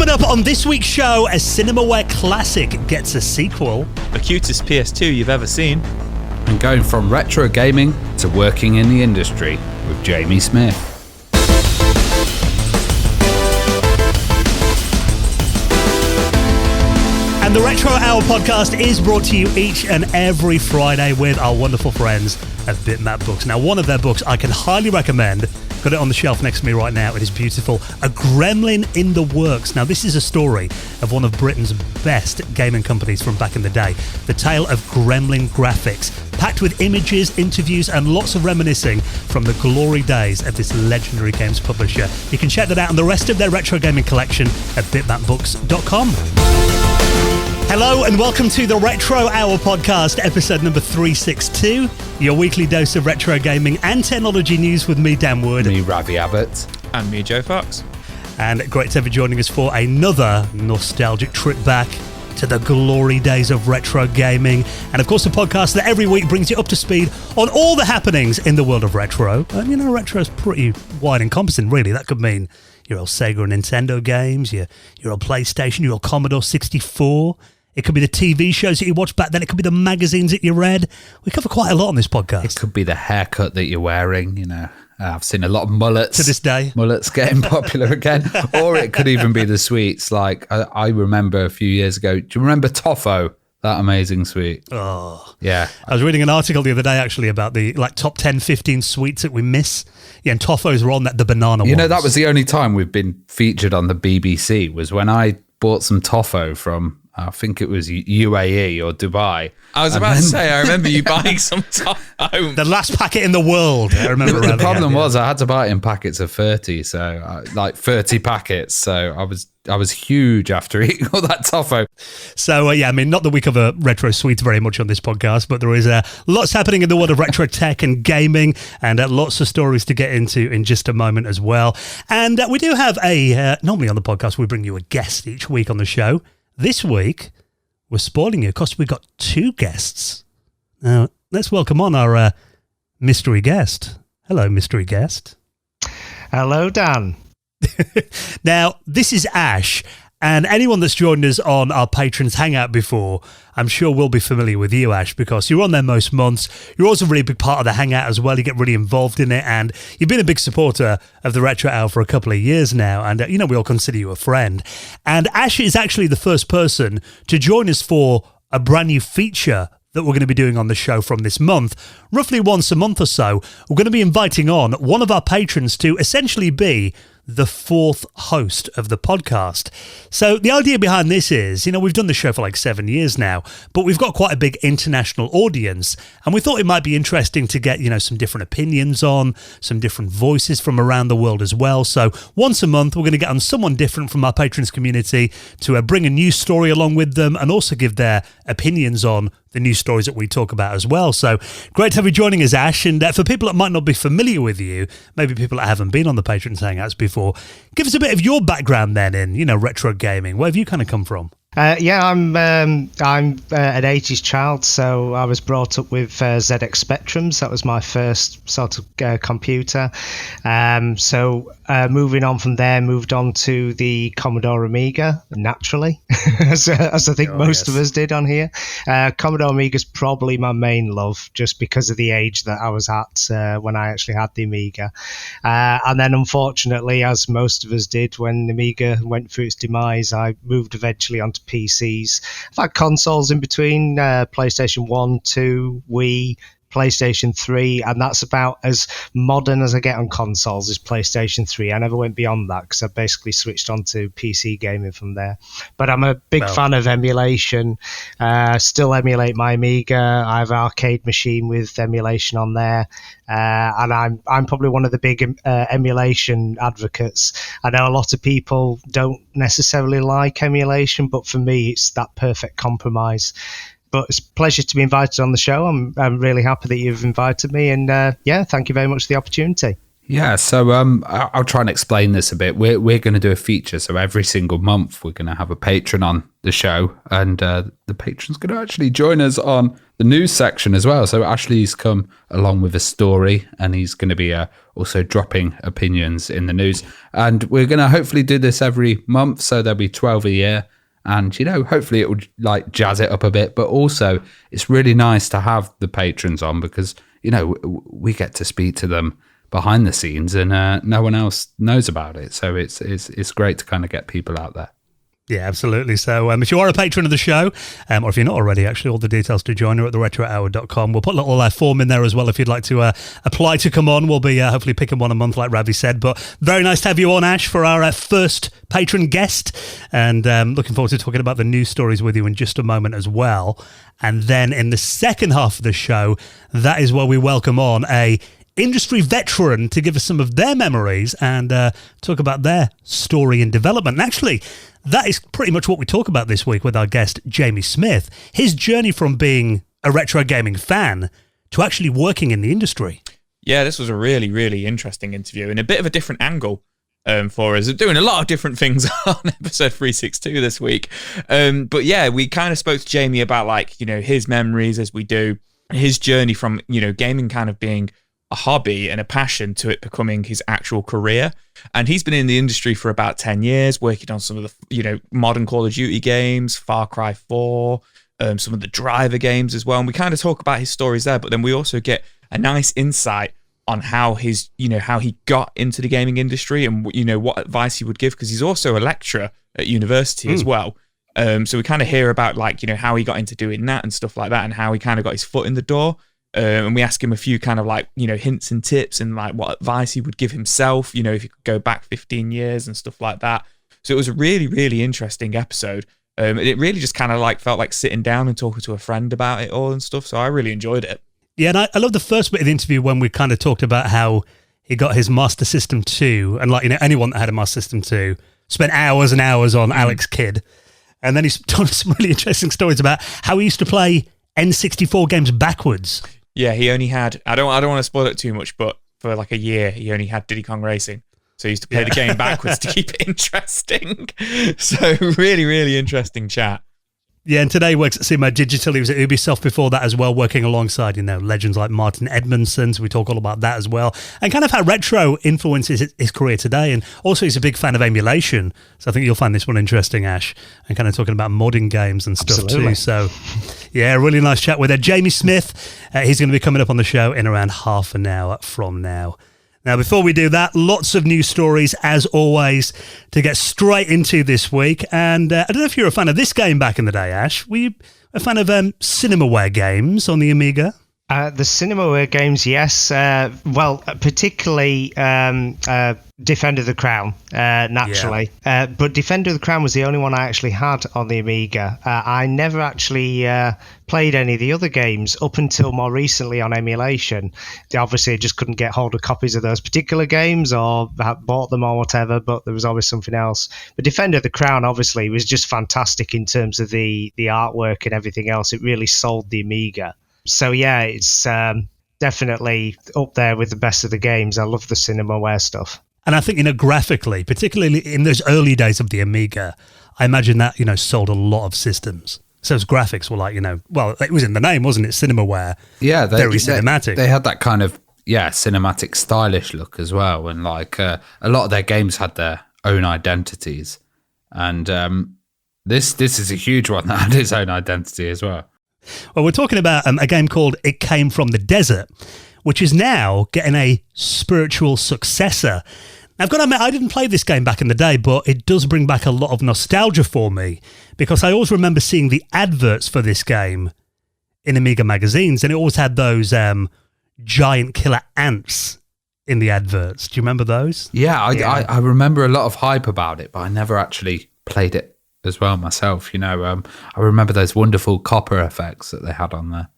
Coming up on this week's show, a Cinemaware classic gets a sequel. The cutest PS2 you've ever seen. And going from retro gaming to working in the industry with Jamie Smith. And the Retro Hour podcast is brought to you each and every Friday with our wonderful friends at Bitmap Books. Now, one of their books I can highly recommend. Got it on the shelf next to me right now. It is beautiful. A Gremlin in the Works. Now, this is a story of one of Britain's best gaming companies from back in the day. The tale of Gremlin Graphics, packed with images, interviews, and lots of reminiscing from the glory days of this legendary games publisher. You can check that out and the rest of their retro gaming collection at bitmapbooks.com. Hello and welcome to the Retro Hour podcast, episode number 362, your weekly dose of retro gaming and technology news with me, Dan Wood. Me, Ravi Abbott. And me, Joe Fox. And great to have you joining us for another nostalgic trip back to the glory days of retro gaming. And of course, the podcast that every week brings you up to speed on all the happenings in the world of retro. And you know, retro is pretty wide encompassing, really. That could mean your old Sega and Nintendo games, your old PlayStation, your old Commodore 64. It could be the TV shows that you watched back then. It could be the magazines that you read. We cover quite a lot on this podcast. It could be the haircut that you're wearing, you know. I've seen a lot of mullets. To this day. Mullets getting popular again. Or it could even be the sweets. Like, I remember a few years ago, do you remember Toffo? That amazing sweet. Oh. Yeah. I was reading an article the other day, actually, about the top 10, 15 sweets that we miss. Yeah, and Toffos were on that, the banana ones. You know, that was the only time we've been featured on the BBC, was when I bought some Toffo from... I think it was UAE or Dubai. I was about to say, I remember you buying some home. The last packet in the world, I remember. The problem was I had to buy it in packets of 30, so like 30 packets. So I was huge after eating all that toffo. So, yeah, I mean, not that we cover retro sweets very much on this podcast, but there is lots happening in the world of retro tech and gaming, and lots of stories to get into in just a moment as well. And we do have normally on the podcast, we bring you a guest each week on the show. This week, we're spoiling you because we've got two guests. Now, let's welcome on our mystery guest. Hello, mystery guest. Hello, Dan. Now, this is Ash, and anyone that's joined us on our Patrons Hangout before, I'm sure will be familiar with you, Ash, because you're on there most months. You're also a really big part of the Hangout as well. You get really involved in it, and you've been a big supporter of the Retro Hour for a couple of years now, and, you know, we all consider you a friend. And Ash is actually the first person to join us for a brand new feature that we're going to be doing on the show from this month. Roughly once a month or so, we're going to be inviting on one of our patrons to essentially be the fourth host of the podcast. So the idea behind this is, you know, we've done the show for like 7 years now, but we've got quite a big international audience, and we thought it might be interesting to get, you know, some different opinions on, some different voices from around the world as well. So once a month, we're going to get on someone different from our patrons community to bring a new story along with them and also give their opinions on the new stories that we talk about as well. So great to have you joining us, Ash. And for people that might not be familiar with you, maybe people that haven't been on the Patrons Hangouts before, give us a bit of your background then in, you know, retro gaming. Where have you kind of come from? I'm an 80s child, so I was brought up with ZX Spectrums. That was my first sort of computer. Moving on from there, moved on to the Commodore Amiga, naturally, as I think most of us did on here. Commodore Amiga is probably my main love, just because of the age that I was at when I actually had the Amiga. And then, unfortunately, as most of us did, when the Amiga went through its demise, I moved eventually onto PCs. I've had consoles in between, PlayStation 1, 2, Wii, PlayStation 3, and that's about as modern as I get on consoles is PlayStation 3. I never went beyond that because I basically switched on to PC gaming from there. But I'm a big fan of emulation, still emulate my Amiga. I have an arcade machine with emulation on there, and I'm probably one of the big emulation advocates. I know a lot of people don't necessarily like emulation, but for me it's that perfect compromise. But it's a pleasure to be invited on the show. I'm really happy that you've invited me, and thank you very much for the opportunity. Yeah, so I'll try and explain this a bit. We're going to do a feature, so every single month we're going to have a patron on the show, and the patron's going to actually join us on the news section as well. So Ashley's come along with a story, and he's going to be also dropping opinions in the news. And we're going to hopefully do this every month, so there'll be 12 a year. And, hopefully it will like jazz it up a bit. But also, it's really nice to have the patrons on because, we get to speak to them behind the scenes, and no one else knows about it. So it's great to kind of get people out there. Yeah, absolutely. So if you are a patron of the show, or if you're not already, actually, all the details to join are at theretrohour.com. We'll put a little form in there as well if you'd like to apply to come on. We'll be hopefully picking one a month, like Ravi said. But very nice to have you on, Ash, for our first patron guest. And looking forward to talking about the news stories with you in just a moment as well. And then in the second half of the show, that is where we welcome on a industry veteran to give us some of their memories and talk about their story and development. And actually, that is pretty much what we talk about this week with our guest, Jamie Smith. His journey from being a retro gaming fan to actually working in the industry. Yeah, this was a really, really interesting interview and a bit of a different angle for us. We're doing a lot of different things on episode 362 this week. But yeah, we kind of spoke to Jamie about his memories as we do, his journey from, gaming kind of being a hobby and a passion to it becoming his actual career. And he's been in the industry for about 10 years, working on some of the, modern Call of Duty games, Far Cry 4, some of the Driver games as well. And we kind of talk about his stories there, but then we also get a nice insight on how how he got into the gaming industry and, what advice he would give, because he's also a lecturer at university as well. So we kind of hear about how he got into doing that and stuff like that, and how he kind of got his foot in the door. And we ask him a few kind of hints and tips and what advice he would give himself, if he could go back 15 years and stuff like that. So it was a really, really interesting episode. It really just kind of felt like sitting down and talking to a friend about it all and stuff. So I really enjoyed it. Yeah, and I love the first bit of the interview when we kind of talked about how he got his Master System 2, and anyone that had a Master System 2 spent hours and hours on Alex Kidd. And then he's told us some really interesting stories about how he used to play N64 games backwards. Yeah, he only had, I don't want to spoil it too much, but for a year, he only had Diddy Kong Racing. So he used to play the game backwards to keep it interesting. So really, really interesting chat. Yeah, and today he works at Sumo Digital. He was at Ubisoft before that as well, working alongside, legends like Martin Edmonson. So we talk all about that as well. And kind of how retro influences his career today. And also he's a big fan of emulation. So I think you'll find this one interesting, Ash. And kind of talking about modding games and stuff too. So yeah, really nice chat with Jamie Smith. He's going to be coming up on the show in around half an hour from now. Now, before we do that, lots of news stories, as always, to get straight into this week. And I don't know if you're a fan of this game back in the day, Ash. Were you a fan of Cinemaware games on the Amiga? The Cinemaware games, yes. Particularly Defender of the Crown, naturally. Yeah. But Defender of the Crown was the only one I actually had on the Amiga. I never actually played any of the other games up until more recently on emulation. Obviously, I just couldn't get hold of copies of those particular games or bought them or whatever, but there was always something else. But Defender of the Crown, obviously, was just fantastic in terms of the artwork and everything else. It really sold the Amiga. So yeah, it's definitely up there with the best of the games. I love the Cinemaware stuff. And I think, graphically, particularly in those early days of the Amiga, I imagine that, sold a lot of systems. So those graphics were it was in the name, wasn't it? Cinemaware. Yeah. Very cinematic. They had that kind of, cinematic, stylish look as well. And a lot of their games had their own identities. And this is a huge one that had its own identity as well. Well, we're talking about a game called It Came From the Desert, which is now getting a spiritual successor. I've got to admit, I didn't play this game back in the day, but it does bring back a lot of nostalgia for me, because I always remember seeing the adverts for this game in Amiga magazines, and it always had those giant killer ants in the adverts. Do you remember those? Yeah, I remember a lot of hype about it, but I never actually played it as well myself. I remember those wonderful copper effects that they had on there.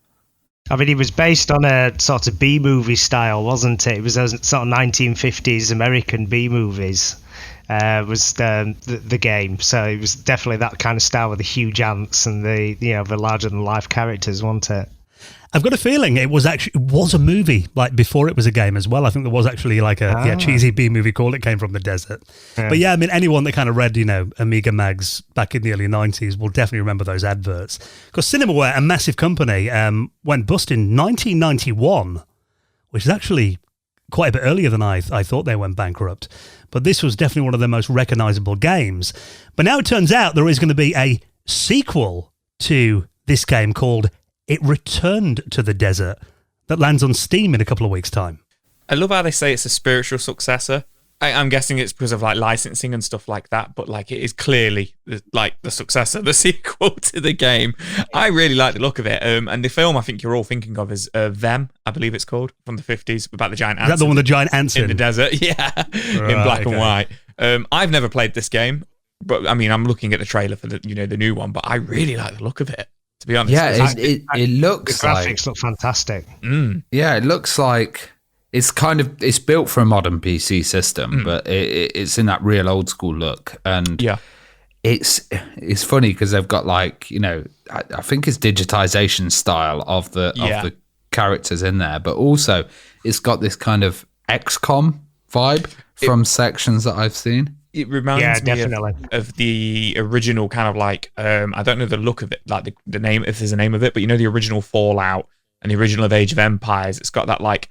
I mean, it was based on a sort of B-movie style, wasn't it? It was those sort of 1950s American B-movies was the game. So it was definitely that kind of style with the huge ants and the larger-than-life characters, wasn't it? I've got a feeling it was a movie, like before it was a game as well. I think there was actually like a cheesy B movie called It Came from the Desert. Yeah. But yeah, I mean, anyone that kind of read, Amiga mags back in the early 90s will definitely remember those adverts. Because Cinemaware, a massive company, went bust in 1991, which is actually quite a bit earlier than I thought they went bankrupt. But this was definitely one of their most recognizable games. But now it turns out there is going to be a sequel to this game called It Returned to the Desert that lands on Steam in a couple of weeks' time. I love how they say it's a spiritual successor. I'm guessing it's because of like licensing and stuff like that, but like it is clearly like the successor, the sequel to the game. I really like the look of it. And the film I think you're all thinking of is Them, I believe it's called, from the 50s, about the giant ants. Is that the one with the giant ants in the desert? Yeah, in black and white. I've never played this game, but I mean, I'm looking at the trailer for the new one, but I really like the look of it. To be honest, it looks the graphics look fantastic. Yeah, it looks like it's built for a modern PC system, but it's in that real old school look, and it's funny because they've got like I think it's digitization style of the characters in there, but also it's got this kind of XCOM vibe from sections that I've seen. It reminds me of the original kind of like, I don't know the look of it, like the name, if there's a name of it, but the original Fallout and the original of Age of Empires, it's got that like,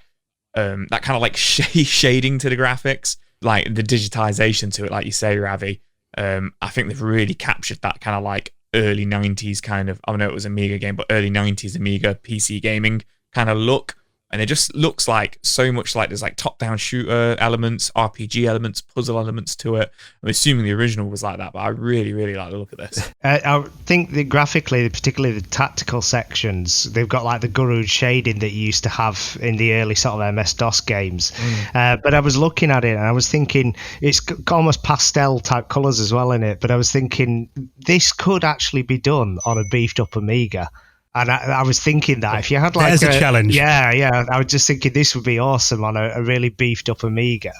that kind of like shading to the graphics, like the digitization to it, like you say, Ravi. I think they've really captured that kind of like early 90s kind of, I know it was Amiga game, but early 90s Amiga PC gaming kind of look. And it just looks like so much like there's like top-down shooter elements, RPG elements, puzzle elements to it. I'm assuming the original was like that, but I really, really like the look of this. I think that graphically, particularly the tactical sections, they've got like the Guru shading that you used to have in the early sort of MS-DOS games. But I was looking at it and I was thinking it's got almost pastel type colours as well in it. But I was thinking this could actually be done on a beefed-up Amiga. And I was thinking that if you had like there's a challenge. Yeah. I was just thinking this would be awesome on a really beefed up Amiga.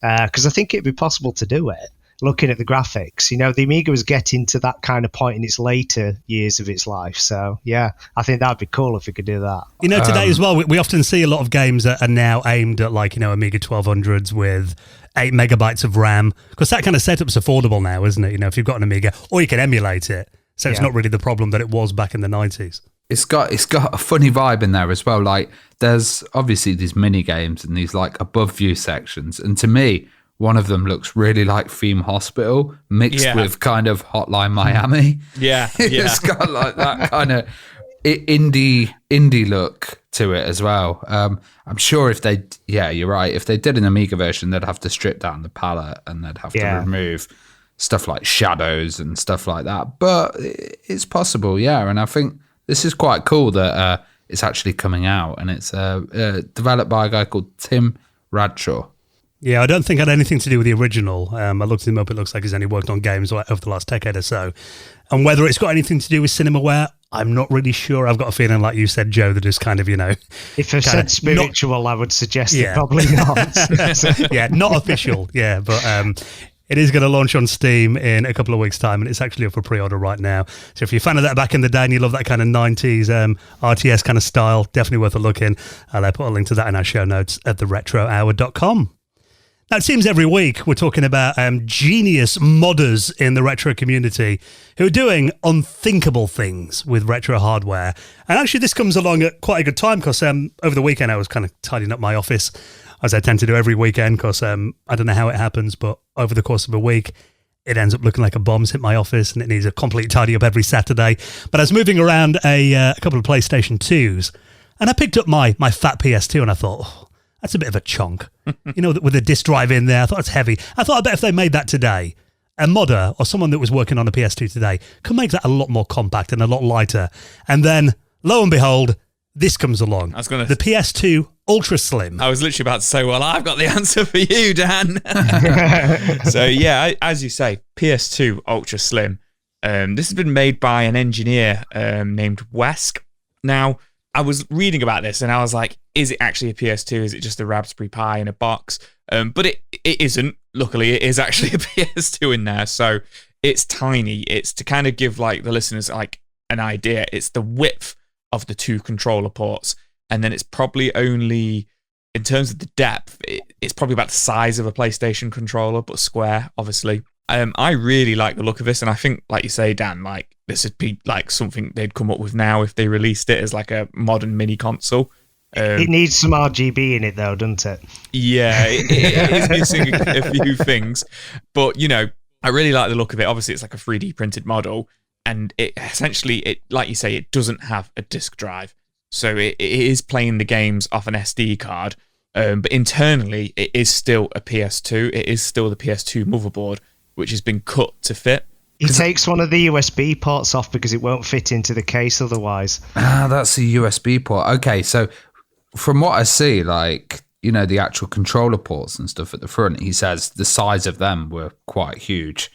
Because I think it'd be possible to do it, looking at the graphics. The Amiga was getting to that kind of point in its later years of its life. So, yeah, I think that'd be cool if we could do that. Today as well, we often see a lot of games that are now aimed at like, Amiga 1200s with 8 megabytes of RAM. Because that kind of setup's affordable now, isn't it? If you've got an Amiga, or you can emulate it. So it's not really the problem that it was back in the 90s. It's got a funny vibe in there as well. Like there's obviously these mini games and these like above view sections. And to me, one of them looks really like Theme Hospital mixed with kind of Hotline Miami. Yeah. It's got like that kind of indie look to it as well. I'm sure if you're right. If they did an Amiga version, they'd have to strip down the palette and they'd have to remove stuff like shadows and stuff like that, but it's possible, and I think this is quite cool that it's actually coming out, and it's developed by a guy called Tim Bradshaw. Yeah, I don't think it had anything to do with the original. I looked him up, it looks like he's only worked on games over the last decade or so, and whether it's got anything to do with Cinemaware, I'm not really sure. I've got a feeling, like you said, Joe, that it's kind of, if I said spiritual, I would suggest it probably not. Yeah, not official, but it is going to launch on Steam in a couple of weeks' time, and it's actually up for pre-order right now. So if you're a fan of that back in the day and you love that kind of 90s RTS kind of style, definitely worth a look in. I'll put a link to that in our show notes at theretrohour.com. Now, it seems every week we're talking about genius modders in the retro community who are doing unthinkable things with retro hardware. And actually, this comes along at quite a good time because over the weekend I was kind of tidying up my office, as I tend to do every weekend, because I don't know how it happens, but over the course of a week, it ends up looking like a bomb's hit my office and it needs a complete tidy up every Saturday. But I was moving around a couple of PlayStation 2s, and I picked up my fat PS2 and I thought, that's a bit of a chunk. With a disc drive in there, I thought it's heavy. I thought, I bet if they made that today, a modder or someone that was working on a PS2 today could make that a lot more compact and a lot lighter. And then, lo and behold, this comes along. The PS2 Ultra Slim. I was literally about to say, well, I've got the answer for you, Dan. So yeah, as you say, PS2 Ultra Slim. This has been made by an engineer named Wesk. Now, I was reading about this and I was like, is it actually a PS2? Is it just a Raspberry Pi in a box? But it isn't. Luckily, it is actually a PS2 in there. So it's tiny. It's to kind of give like the listeners like an idea. It's the width of the 2 controller ports. And then it's probably only, in terms of the depth, it's probably about the size of a PlayStation controller, but square, obviously. I really like the look of this, and I think, like you say, Dan, like this would be like something they'd come up with now if they released it as like a modern mini console. It needs some RGB in it, though, doesn't it? Yeah, it is missing a few things, but I really like the look of it. Obviously, it's like a 3D printed model, and it essentially, like you say, it doesn't have a disk drive, so it is playing the games off an SD card. But internally, it is still a PS2. It is still the PS2 motherboard, which has been cut to fit. He takes one of the USB ports off because it won't fit into the case otherwise. That's a USB port. Okay, so from what I see, like, the actual controller ports and stuff at the front, he says the size of them were quite huge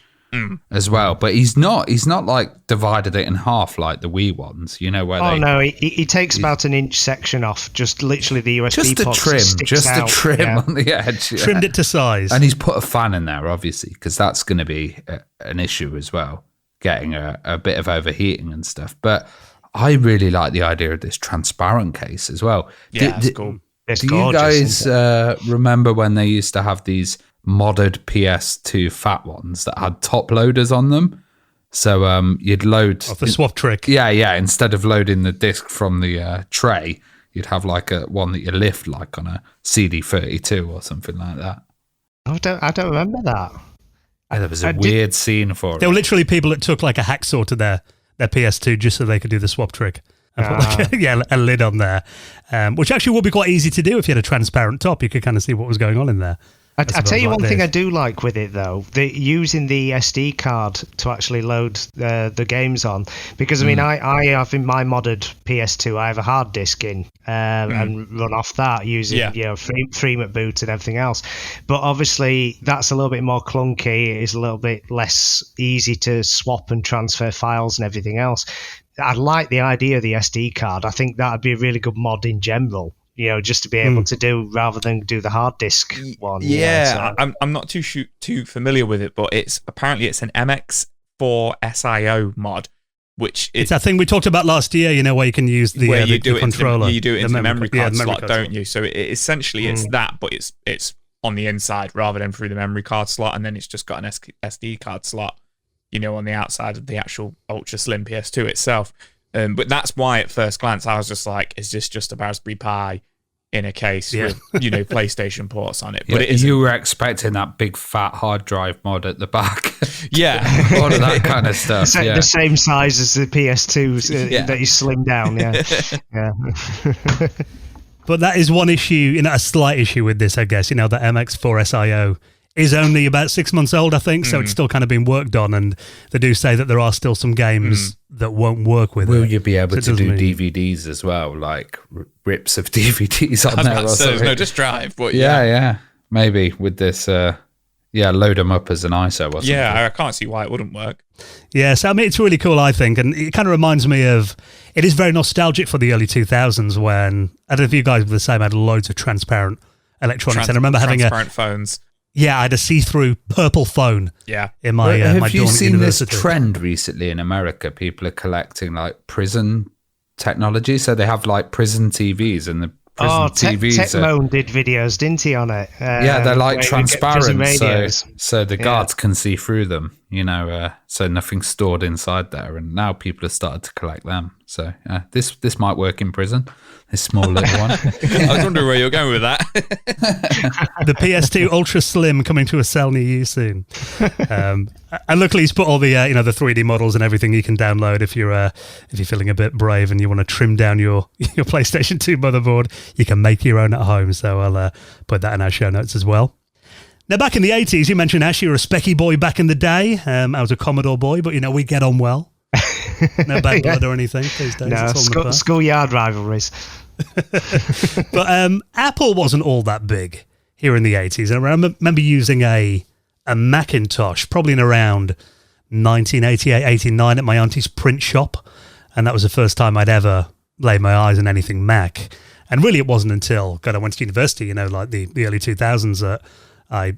as well. But he's not like divided it in half like the Wii ones, where no, he takes about an inch section off, just literally the USB port. Just a trim on the edge. Yeah. Trimmed it to size. And he's put a fan in there, obviously, because that's going to be an issue as well, getting a bit of overheating and stuff. But I really like the idea of this transparent case as well. Yeah, it's cool. Do you guys remember when they used to have these modded PS2 fat ones that had top loaders on them? So you'd load the swap trick. Yeah. Instead of loading the disc from the tray, you'd have like one that you lift, like on a CD32 or something like that. I don't remember that. There was a weird scene for it. There were literally people that took like a hacksaw to their PS2 just so they could do the swap trick. And put like a lid on there, which actually would be quite easy to do if you had a transparent top. You could kind of see what was going on in there. I tell you one thing I do like with it, though, using the SD card to actually load the games on. Because, I mean, I have in my modded PS2, I have a hard disk in and run off that using Freemut boot and everything else. But obviously, that's a little bit more clunky. It is a little bit less easy to swap and transfer files and everything else. I like the idea of the SD card. I think that would be a really good mod in general. Just to be able to do rather than do the hard disk one. Yeah, so. I'm not too familiar with it, but it's an MX4 SIO mod, which it's that thing we talked about last year. Where you can use the controller. You do it into the memory card slot, don't you? So essentially it's that, but it's on the inside rather than through the memory card slot, and then it's just got an SD card slot, on the outside of the actual ultra slim PS2 itself. But that's why at first glance I was just like, is this just a Raspberry Pi in a case with PlayStation ports on it? But you were expecting that big fat hard drive mod at the back. Yeah. All of that kind of stuff. The same size as the PS2 that you slim down. Yeah. But that is one issue, a slight issue with this, I guess. The MX4 SIO is only about 6 months old, I think, so it's still kind of being worked on, and they do say that there are still some games that won't work with it. Will you be able to do DVDs as well, like rips of DVDs on there or something? No, just drive. But yeah. Maybe with this, load them up as an ISO or something. Yeah, I can't see why it wouldn't work. Yeah, so I mean, it's really cool, I think, and it kind of reminds me of, it is very nostalgic for the early 2000s when, I don't know if you guys were the same, I had loads of transparent electronics, and I remember having transparent phones. Yeah, I had a see-through purple phone. Yeah, in my have you seen university. This trend recently in America? People are collecting like prison technology, so they have like prison TVs, and the prison TVs. Techmoan did videos, didn't he, on it? They're like transparent, so the guards can see through them. So nothing's stored inside there. And now people have started to collect them. So this might work in prison. This small little one. I was wondering where you're going with that. The PS2 Ultra Slim coming to a cell near you soon. And luckily he's put all the the 3D models and everything you can download if you're feeling a bit brave and you want to trim down your PlayStation 2 motherboard. You can make your own at home. So I'll put that in our show notes as well. Now, back in the 80s, you mentioned, Ash, you were a Specky boy back in the day. I was a Commodore boy, but, we get on well. No bad blood or anything these days. No, schoolyard rivalries. But Apple wasn't all that big here in the 80s. And I remember using a Macintosh, probably in around 1988, 89 at my auntie's print shop. And that was the first time I'd ever laid my eyes on anything Mac. And really, it wasn't until I went to university, like the early 2000s, that I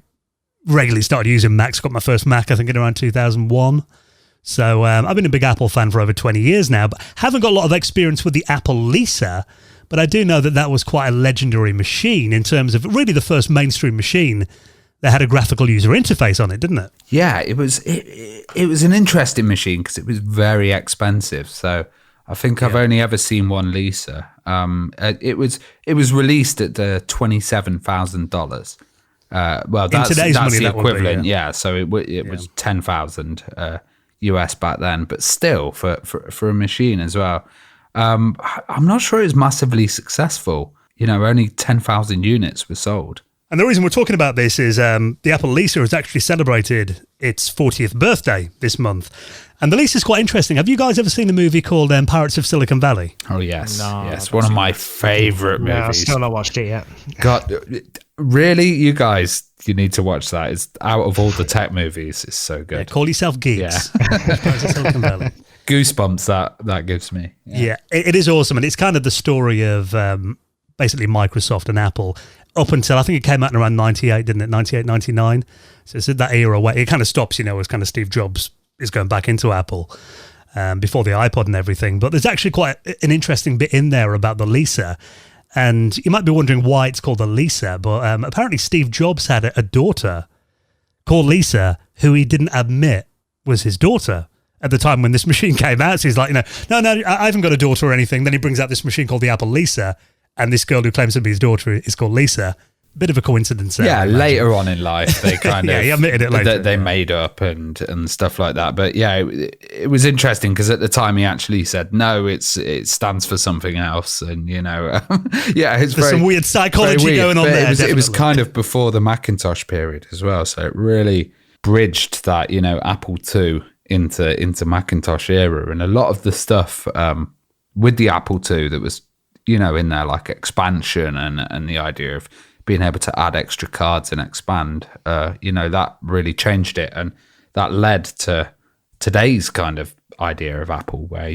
regularly started using Macs. Got my first Mac, I think, in around 2001. So I've been a big Apple fan for over 20 years now, but haven't got a lot of experience with the Apple Lisa. But I do know that was quite a legendary machine in terms of really the first mainstream machine that had a graphical user interface on it, didn't it? Yeah, it was an interesting machine because it was very expensive. So I think I've only ever seen one Lisa. It was released at the $27,000. Well, that's the equivalent. Yeah, so it was 10,000 US back then, but still for a machine as well. I'm not sure it was massively successful. Only 10,000 units were sold. And the reason we're talking about this is the Apple Lisa has actually celebrated its 40th birthday this month. And the Lisa is quite interesting. Have you guys ever seen the movie called Pirates of Silicon Valley? Oh, yes. No, yes, one of my favourite movies. I've still not watched it yet. God, really? You guys, you need to watch that. It's out of all the tech movies. It's so good. Yeah, call yourself geeks. Yeah. Pirates of Silicon Valley. Goosebumps that gives me. Yeah, it is awesome. And it's kind of the story of basically Microsoft and Apple up until, I think it came out in around 98, didn't it? 98, 99. So it's in that era where it kind of stops, as kind of Steve Jobs is going back into Apple before the iPod and everything. But there's actually quite an interesting bit in there about the Lisa. And you might be wondering why it's called the Lisa, but apparently Steve Jobs had a daughter called Lisa who he didn't admit was his daughter at the time when this machine came out. So he's like, no, I haven't got a daughter or anything. Then he brings out this machine called the Apple Lisa, and this girl who claims to be his daughter is called Lisa. Bit of a coincidence there. Yeah, later on in life, they kind of... he admitted it later. They made up and stuff like that. But yeah, it was interesting because at the time he actually said, no, it stands for something else. And, yeah, there's some weird psychology going on there. It was kind of before the Macintosh period as well. So it really bridged that, Apple II into Macintosh era. And a lot of the stuff with the Apple II that was, in there, like expansion and the idea of being able to add extra cards and expand, that really changed it. And that led to today's kind of idea of Apple where,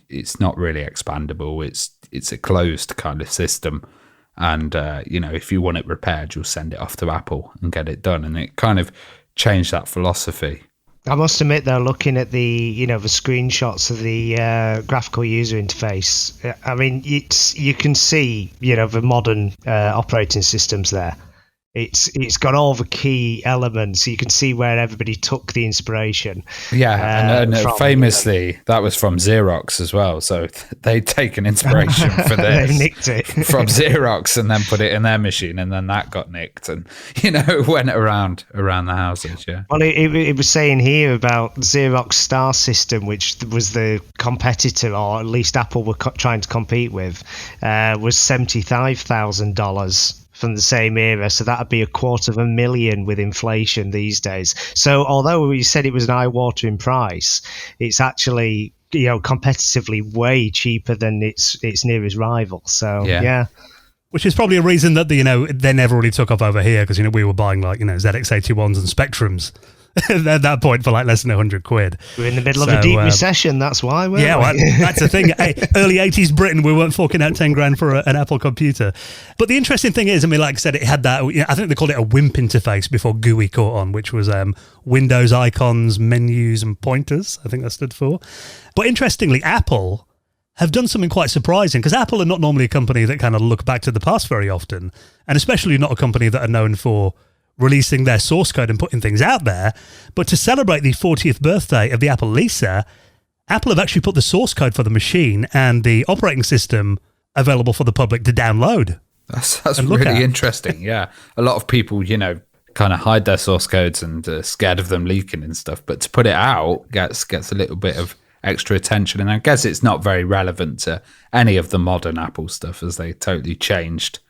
it's not really expandable. It's a closed kind of system. And, if you want it repaired, you'll send it off to Apple and get it done. And it kind of changed that philosophy. I must admit, though, looking at the the screenshots of the graphical user interface, I mean, you can see the modern operating systems there. It's got all the key elements. You can see where everybody took the inspiration. Yeah, and famously, that was from Xerox as well. So they'd taken inspiration for this. They nicked it from Xerox and then put it in their machine, and then that got nicked, and went around the houses. Yeah. Well, it was saying here about Xerox Star System, which was the competitor, or at least Apple were trying to compete with, was $75,000. From the same era, so that'd be $250,000 with inflation these days. So although we said it was an eye-watering price, it's actually competitively way cheaper than its nearest rival. So yeah. Which is probably a reason that they never really took off over here, because we were buying like ZX81s and Spectrums at that point for like less than £100. We're in the middle of a deep recession, that's why. Yeah, well, that's the thing. Hey, early 80s Britain, we weren't forking out 10 grand for an Apple computer. But the interesting thing is, like I said, it had that, I think they called it a WIMP interface before GUI caught on, which was Windows icons, menus and pointers, I think that stood for. But interestingly, Apple have done something quite surprising, because Apple are not normally a company that kind of look back to the past very often, and especially not a company that are known for releasing their source code and putting things out there. But to celebrate the 40th birthday of the Apple Lisa, Apple have actually put the source code for the machine and the operating system available for the public to download. That's really interesting. Yeah. A lot of people, kind of hide their source codes and scared of them leaking and stuff. But to put it out gets a little bit of extra attention. And I guess it's not very relevant to any of the modern Apple stuff, as they totally changed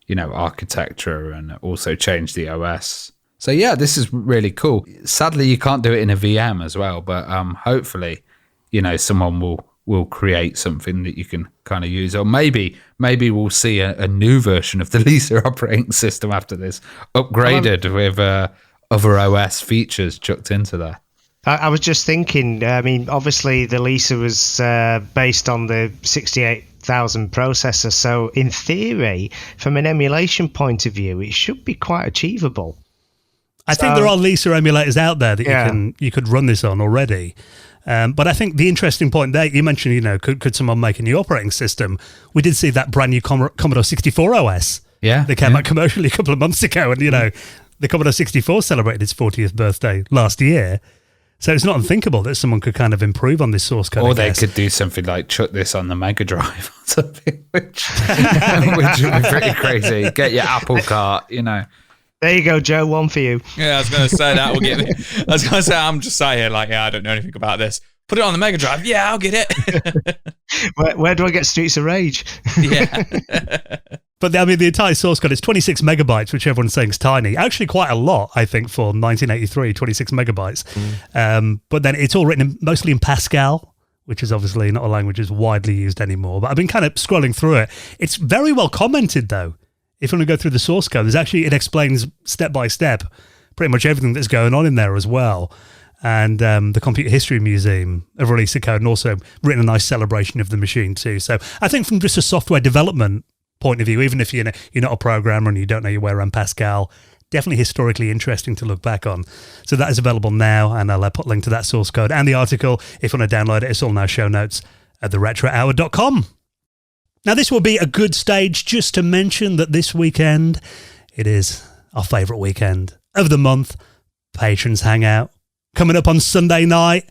architecture and also changed the OS. So yeah, this is really cool. Sadly, you can't do it in a VM as well, but hopefully, someone will create something that you can kind of use, or maybe we'll see a new version of the Lisa operating system after this, upgraded with other OS features chucked into there. I was just thinking, obviously the Lisa was based on the 68,000 processor, so in theory, from an emulation point of view, it should be quite achievable. I think there are Lisa emulators out there that you could run this on already. But I think the interesting point there, you mentioned, could someone make a new operating system? We did see that brand new Commodore 64 OS. Yeah. That came out commercially a couple of months ago. And, the Commodore 64 celebrated its 40th birthday last year. So it's not unthinkable that someone could kind of improve on this source code. Or they could do something like chuck this on the Mega Drive or something, which would be pretty crazy. Get your Apple Cart, There you go, Joe. One for you. Yeah, I was going to say that will get me. I was going to say, I'm just sat here like, I don't know anything about this. Put it on the Mega Drive. Yeah, I'll get it. Where do I get Streets of Rage? Yeah. But the entire source code is 26 megabytes, which everyone's saying is tiny. Actually, quite a lot, I think, for 1983, 26 megabytes. But then it's all written mostly in Pascal, which is obviously not a language that's widely used anymore. But I've been kind of scrolling through it. It's very well commented, though. If you want to go through the source code, it explains step by step pretty much everything that's going on in there as well. And the Computer History Museum have released a code and also written a nice celebration of the machine too. So I think from just a software development point of view, even if you're not a programmer and you don't know your way around Pascal, definitely historically interesting to look back on. So that is available now, and I'll put a link to that source code and the article. If you want to download it, it's all in our show notes at theretrohour.com. Now, this will be a good stage just to mention that this weekend, it is our favourite weekend of the month, Patrons Hangout, coming up on Sunday night.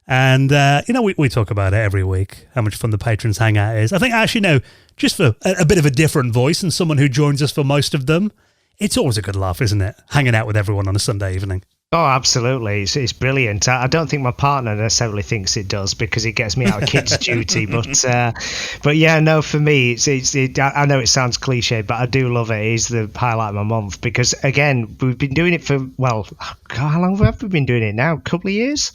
And, we talk about it every week, how much fun the Patrons Hangout is. I think, actually, just for a bit of a different voice and someone who joins us for most of them, it's always a good laugh, isn't it? Hanging out with everyone on a Sunday evening. Oh, absolutely. It's brilliant. I don't think my partner necessarily thinks it does because it gets me out of kids' duty. But yeah, no, for me, I know it sounds cliche, but I do love it. It is the highlight of my month because, again, we've been doing it for, how long have we been doing it now? A couple of years?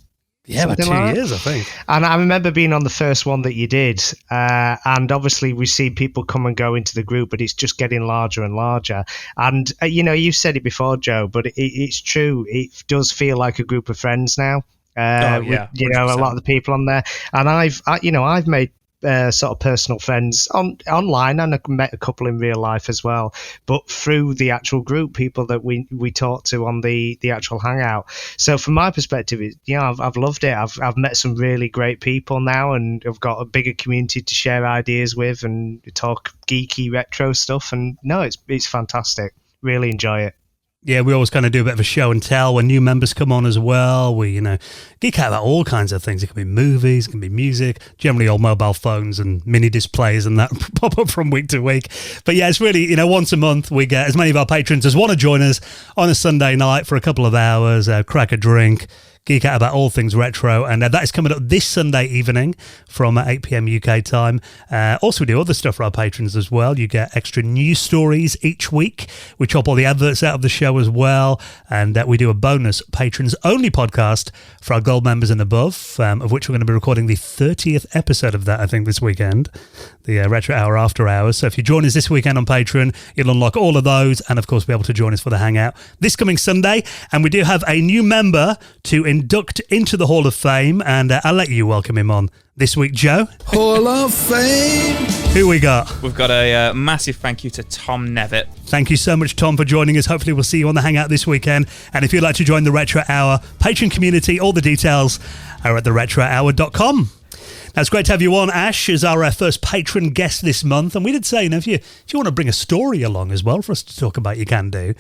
Yeah, about 2 years, I think. And I remember being on the first one that you did. And obviously we see people come and go into the group, but it's just getting larger and larger. And, you said it before, Joe, but it's true. It does feel like a group of friends now. Yeah, with, a lot of the people on there. And I've made sort of personal friends online, and I've met a couple in real life as well, but through the actual group, people that we talk to on the actual hangout. So from my perspective, I've loved it. I've met some really great people now, and I've got a bigger community to share ideas with and talk geeky retro stuff. And no, it's fantastic. Really enjoy it. Yeah, we always kind of do a bit of a show and tell when new members come on as well. We, geek out about all kinds of things. It can be movies, it can be music, generally all mobile phones and mini displays and that pop up from week to week. But yeah, it's really, once a month we get as many of our patrons as want to join us on a Sunday night for a couple of hours, crack a drink, geek out about all things retro, and that is coming up this Sunday evening from 8 p.m. UK time. Also, we do other stuff for our patrons as well. You get extra news stories each week. We chop all the adverts out of the show as well, and we do a bonus patrons-only podcast for our gold members and above, of which we're going to be recording the 30th episode of that, I think, this weekend, the Retro Hour After Hours. So if you join us this weekend on Patreon, you'll unlock all of those, and of course be able to join us for the Hangout this coming Sunday. And we do have a new member to induct into the Hall of Fame, and I'll let you welcome him on this week, Joe. Hall of Fame. Who we got? We've got a massive thank you to Tom Nevitt. Thank you so much, Tom, for joining us. Hopefully we'll see you on the Hangout this weekend. And if you'd like to join the Retro Hour Patreon community, all the details are at theretrohour.com. Now, it's great to have you on, Ash, as our first patron guest this month. And we did say, if you want to bring a story along as well for us to talk about, you can do.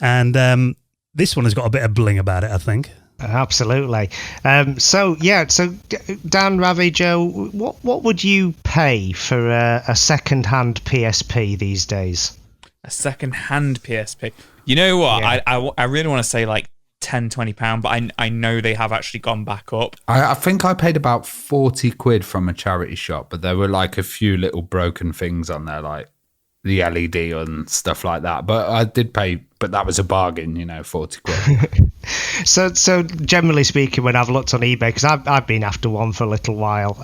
And this one has got a bit of bling about it, I think. Absolutely. So Dan, Ravi, Joe, what would you pay for a second-hand PSP these days? A second-hand PSP? You know what? Yeah. I really want to say like £10-20, but I know they have actually gone back up. I think I paid about 40 quid from a charity shop, but there were like a few little broken things on there, like the LED and stuff like that. But I did pay, but that was a bargain, 40 quid. So generally speaking, when I've looked on eBay, because I've been after one for a little while,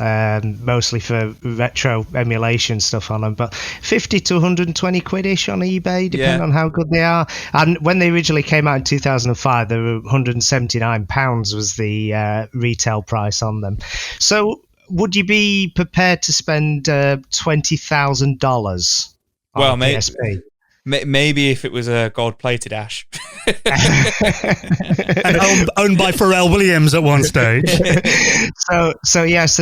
mostly for retro emulation stuff on them, but 50 to 120 quid-ish on eBay, depending on how good they are. And when they originally came out in 2005, they were £179 was the retail price on them. So would you be prepared to spend $20,000 on well, PSP? Maybe if it was a gold-plated Ash. And owned by Pharrell Williams at one stage. So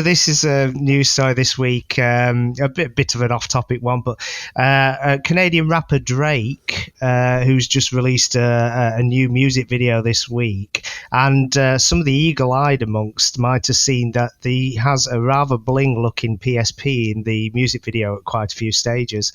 this is a news story this week, a bit of an off-topic one, but a Canadian rapper Drake, who's just released a new music video this week, and some of the eagle-eyed amongst might have seen that he has a rather bling-looking PSP in the music video at quite a few stages.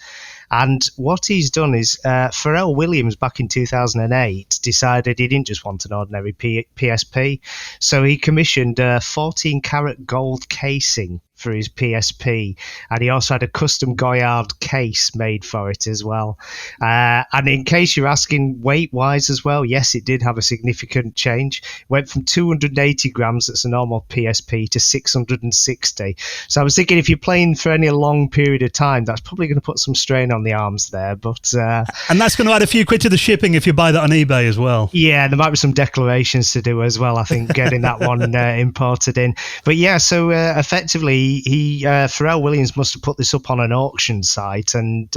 And what he's done is Pharrell Williams back in 2008 decided he didn't just want an ordinary PSP, so he commissioned a 14-karat gold casing for his PSP, and he also had a custom Goyard case made for it as well. And in case you're asking weight-wise as well, yes, it did have a significant change. It went from 280 grams, that's a normal PSP, to 660. So I was thinking if you're playing for any long period of time, that's probably going to put some strain on the arms there. But and that's going to add a few quid to the shipping if you buy that on eBay as well. Yeah, there might be some declarations to do as well, I think, getting that one imported in. But yeah, so effectively, Pharrell Williams must have put this up on an auction site, and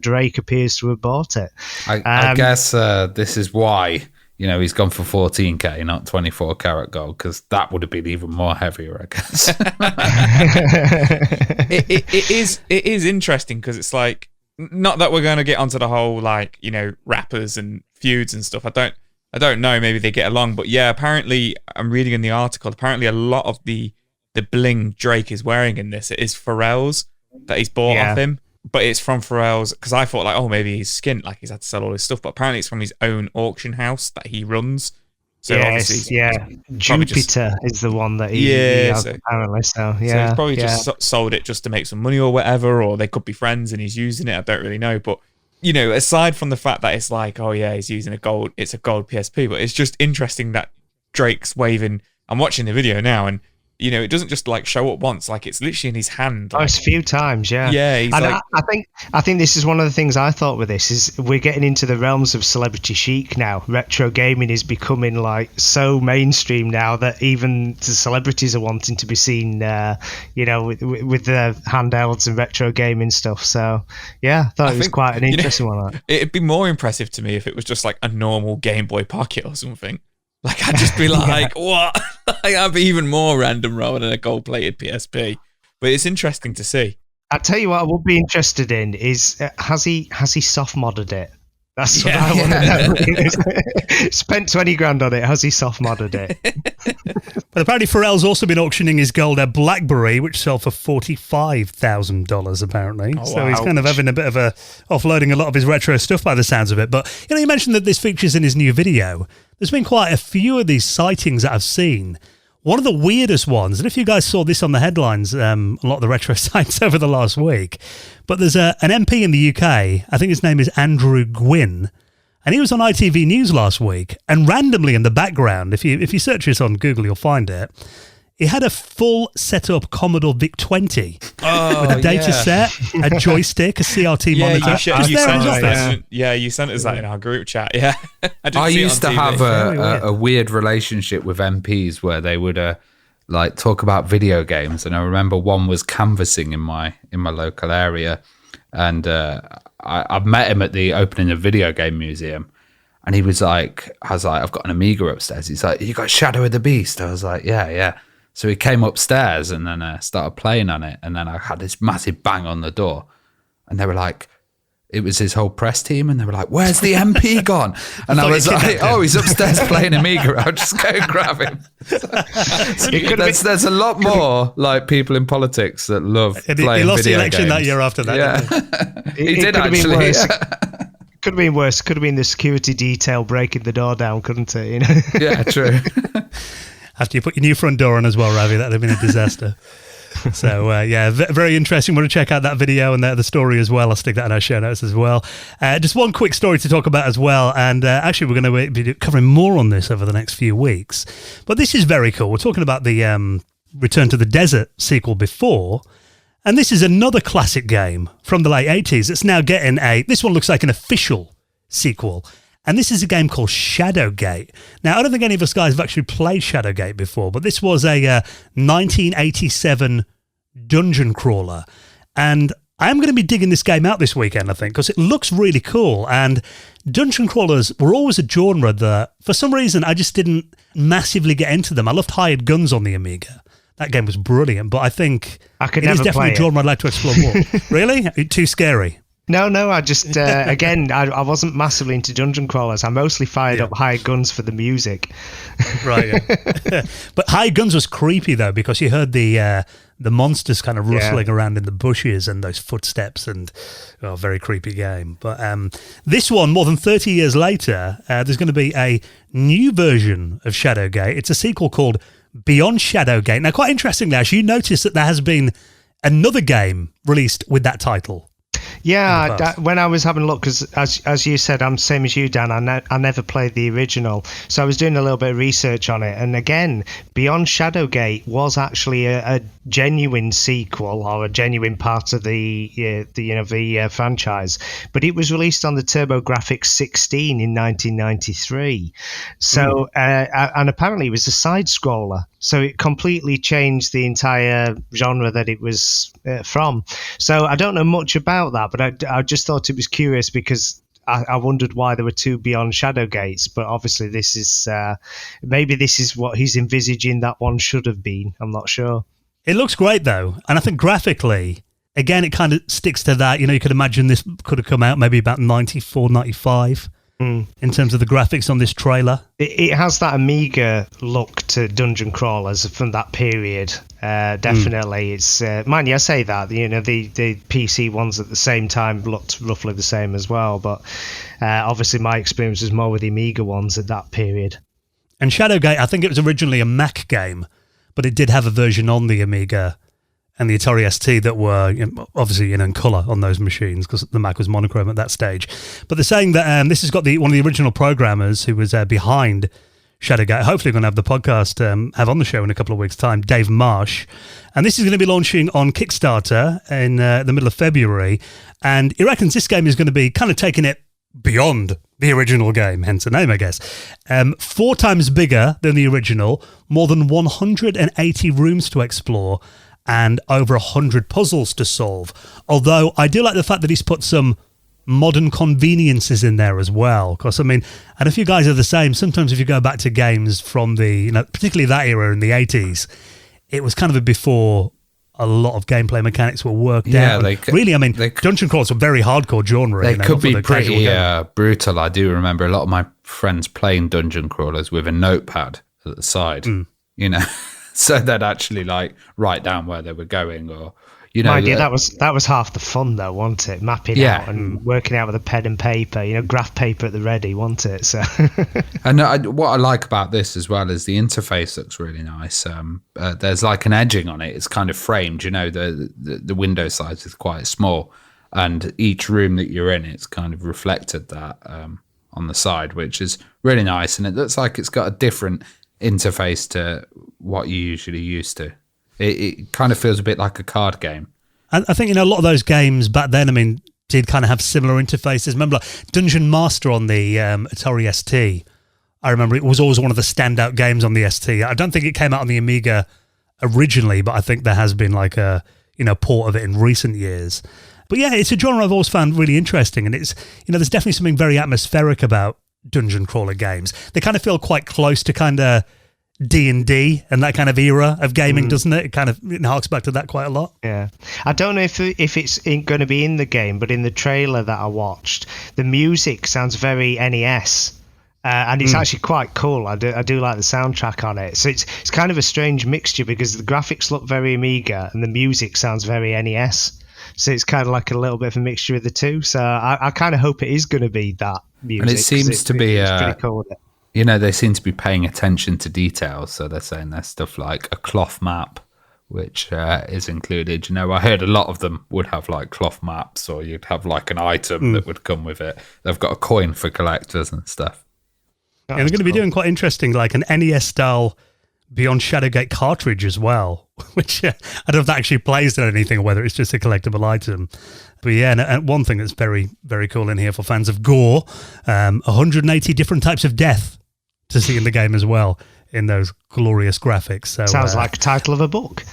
Drake appears to have bought it. I guess this is why he's gone for 14k, not 24 karat gold, because that would have been even more heavier, I guess. it is interesting because it's like, not that we're going to get onto the whole rappers and feuds and stuff. I don't know. Maybe they get along, but yeah, apparently I'm reading in the article. Apparently, a lot of the bling Drake is wearing in this, it is Pharrell's that he's bought off him, but it's from Pharrell's, because I thought maybe he's skint, he's had to sell all his stuff, but apparently it's from his own auction house that he runs. So Jupiter is the one that he has, apparently. So he's probably just sold it just to make some money or whatever, or they could be friends and he's using it. I don't really know, but aside from the fact that it's he's using a gold PSP, but it's just interesting that Drake's waving. I'm watching the video now, and it doesn't just show up once, it's literally in his hand. It's a few times, yeah. Yeah, he's and I think this is one of the things I thought with this is we're getting into the realms of celebrity chic now. Retro gaming is becoming so mainstream now that even the celebrities are wanting to be seen, with the handhelds and retro gaming stuff. So yeah, I thought it was quite an interesting one. It'd be more impressive to me if it was just a normal Game Boy Pocket or something. I'd just be what? I'd be even more random rather than a gold-plated PSP. But it's interesting to see. I'll tell you what I would be interested in is, has he soft-modded it? That's what I want to know. Spent 20 grand on it. Has he soft-modded it? But apparently Pharrell's also been auctioning his gold BlackBerry, which sold for $45,000 apparently. Oh, so he's kind of having a bit of a offloading a lot of his retro stuff by the sounds of it. But you mentioned that this features in his new video. There's been quite a few of these sightings that I've seen. One of the weirdest ones, and if you guys saw this on the headlines, a lot of the retro sites over the last week, but there's an MP in the UK, I think his name is Andrew Gwynn, and he was on ITV News last week, and randomly in the background, if you search this on Google, you'll find it, he had a full set-up Commodore VIC-20 with a data set, a joystick, a CRT monitor. You sent us that in our group chat. Yeah, I used to have a weird relationship with MPs where they would talk about video games, and I remember one was canvassing in my local area, and I met him at the opening of Video Game Museum. And he was I was like, I've got an Amiga upstairs. He's like, you got Shadow of the Beast? I was like, yeah. So he came upstairs and then started playing on it. And then I had this massive bang on the door. And they were like, it was his whole press team. And they were like, where's the MP gone? And I was like, oh, he's upstairs playing Amiga. I'll just go and grab him. There's a lot more people in politics that love playing video games. He lost the election that year after that. Yeah. He did actually. Could have been worse. Could have been the security detail breaking the door down, couldn't it? Yeah, true. After you put your new front door on as well, Ravi, that would have been a disaster. So, very interesting. Want to check out that video and the story as well. I'll stick that in our show notes as well. Just one quick story to talk about as well. And actually, we're going to be covering more on this over the next few weeks. But this is very cool. We're talking about the Return to the Desert sequel before. And this is another classic game from the late 80s. It's now getting this one looks like an official sequel. And this is a game called Shadowgate. Now, I don't think any of us guys have actually played Shadowgate before, but this was a 1987 dungeon crawler. And I am going to be digging this game out this weekend, I think, because it looks really cool. And dungeon crawlers were always a genre that, for some reason, I just didn't massively get into them. I loved Hired Guns on the Amiga. That game was brilliant, but I think it is definitely a genre I'd like to explore more. Really? Too scary? No, I just, again, I wasn't massively into dungeon crawlers. I mostly fired up Hired Guns for the music. Right, yeah. But Hired Guns was creepy, though, because you heard the monsters kind of rustling around in the bushes and those footsteps, and very creepy game. But this one, more than 30 years later, there's going to be a new version of Shadowgate. It's a sequel called Beyond Shadowgate. Now, quite interestingly, Ash, you notice that there has been another game released with that title. Yeah, when I was having a look, because as you said, I'm same as you, Dan. I never played the original, so I was doing a little bit of research on it. And again, Beyond Shadowgate was actually a genuine sequel or a genuine part of the franchise, but it was released on the TurboGrafx 16 in 1993. So and apparently it was a side scroller. So it completely changed the entire genre that it was from. So I don't know much about that, but I just thought it was curious because I wondered why there were two Beyond Shadowgates. But obviously this is maybe this is what he's envisaging that one should have been. I'm not sure. It looks great though, and I think graphically, again, it kind of sticks to that. You could imagine this could have come out maybe about 94, 95. In terms of the graphics on this trailer. It has that Amiga look to dungeon crawlers from that period. Definitely. It's mind you, I say that, the PC ones at the same time looked roughly the same as well, but obviously my experience was more with the Amiga ones at that period. And Shadowgate, I think it was originally a Mac game, but it did have a version on the Amiga and the Atari ST that were obviously in colour on those machines because the Mac was monochrome at that stage. But they're saying that this has got one of the original programmers who was behind Shadowgate. Hopefully we're going to have the podcast have on the show in a couple of weeks' time, Dave Marsh. And this is going to be launching on Kickstarter in the middle of February. And he reckons this game is going to be kind of taking it beyond the original game, hence the name, I guess. 4 times bigger than the original, more than 180 rooms to explore, and over 100 puzzles to solve. Although I do like the fact that he's put some modern conveniences in there as well. Because, I mean, and if you guys are the same, sometimes if you go back to games from the, particularly that era in the 80s, it was kind of before a lot of gameplay mechanics were worked out. Really, I mean, dungeon crawlers were very hardcore genre. They could be pretty brutal. I do remember a lot of my friends playing dungeon crawlers with a notepad at the side, so they'd actually write down where they were going, or Mind you, that was half the fun though, wasn't it? Mapping out and working out with a pen and paper, graph paper at the ready, wasn't it? So, and what I like about this as well is the interface looks really nice. There's like an edging on it; it's kind of framed. The window size is quite small, and each room that you're in, it's kind of reflected that on the side, which is really nice. And it looks like it's got a different interface to what you usually used to. It kind of feels a bit like a card game. I think a lot of those games back then, I mean, did kind of have similar interfaces. Remember Dungeon Master on the Atari ST? I remember it was always one of the standout games on the ST. I don't think it came out on the Amiga originally, but I think there has been like a port of it in recent years. But yeah, it's a genre I've always found really interesting, and it's there's definitely something very atmospheric about dungeon crawler games. They kind of feel quite close to kind of D&D and that kind of era of gaming, doesn't it? It kind of harks back to that quite a lot. Yeah. I don't know if it's going to be in the game, but in the trailer that I watched, the music sounds very NES. And it's actually quite cool. I do like the soundtrack on it. So it's kind of a strange mixture because the graphics look very Amiga and the music sounds very NES. So it's kind of like a little bit of a mixture of the two. So I kind of hope it is going to be that music. And it seems to be pretty cool. They seem to be paying attention to details. So they're saying there's stuff like a cloth map, which is included. I heard a lot of them would have like cloth maps, or you'd have like an item that would come with it. They've got a coin for collectors and stuff. And they're going to be doing quite interesting, like an NES-style Beyond Shadowgate cartridge as well, which I don't know if that actually plays to anything or whether it's just a collectible item. But yeah, and one thing that's very, very cool in here for fans of gore, 180 different types of death to see in the game as well in those glorious graphics. So sounds like a title of a book.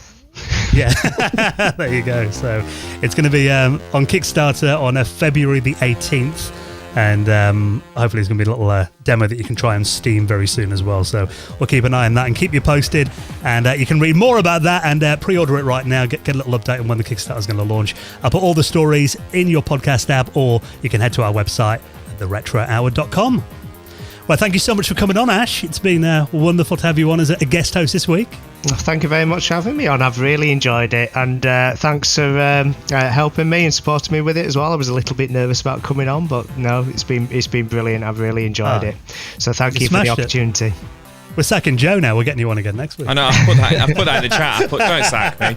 Yeah, there you go. So it's going to be on Kickstarter on February the 18th. And hopefully it's going to be a little demo that you can try on Steam very soon as well. So we'll keep an eye on that and keep you posted. And you can read more about that and pre-order it right now. Get a little update on when the Kickstarter is going to launch. I'll put all the stories in your podcast app, or you can head to our website at theretrohour.com. Well, thank you so much for coming on, Ash. It's been wonderful to have you on as a guest host this week. Thank you very much for having me on. I've really enjoyed it, and thanks for helping me and supporting me with it as well. I was a little bit nervous about coming on, but no, it's been brilliant. I've really enjoyed it. So thank you for the opportunity. We're sacking Joe now. We're getting you on again next week. I know. I put that in the chat. Don't sack me.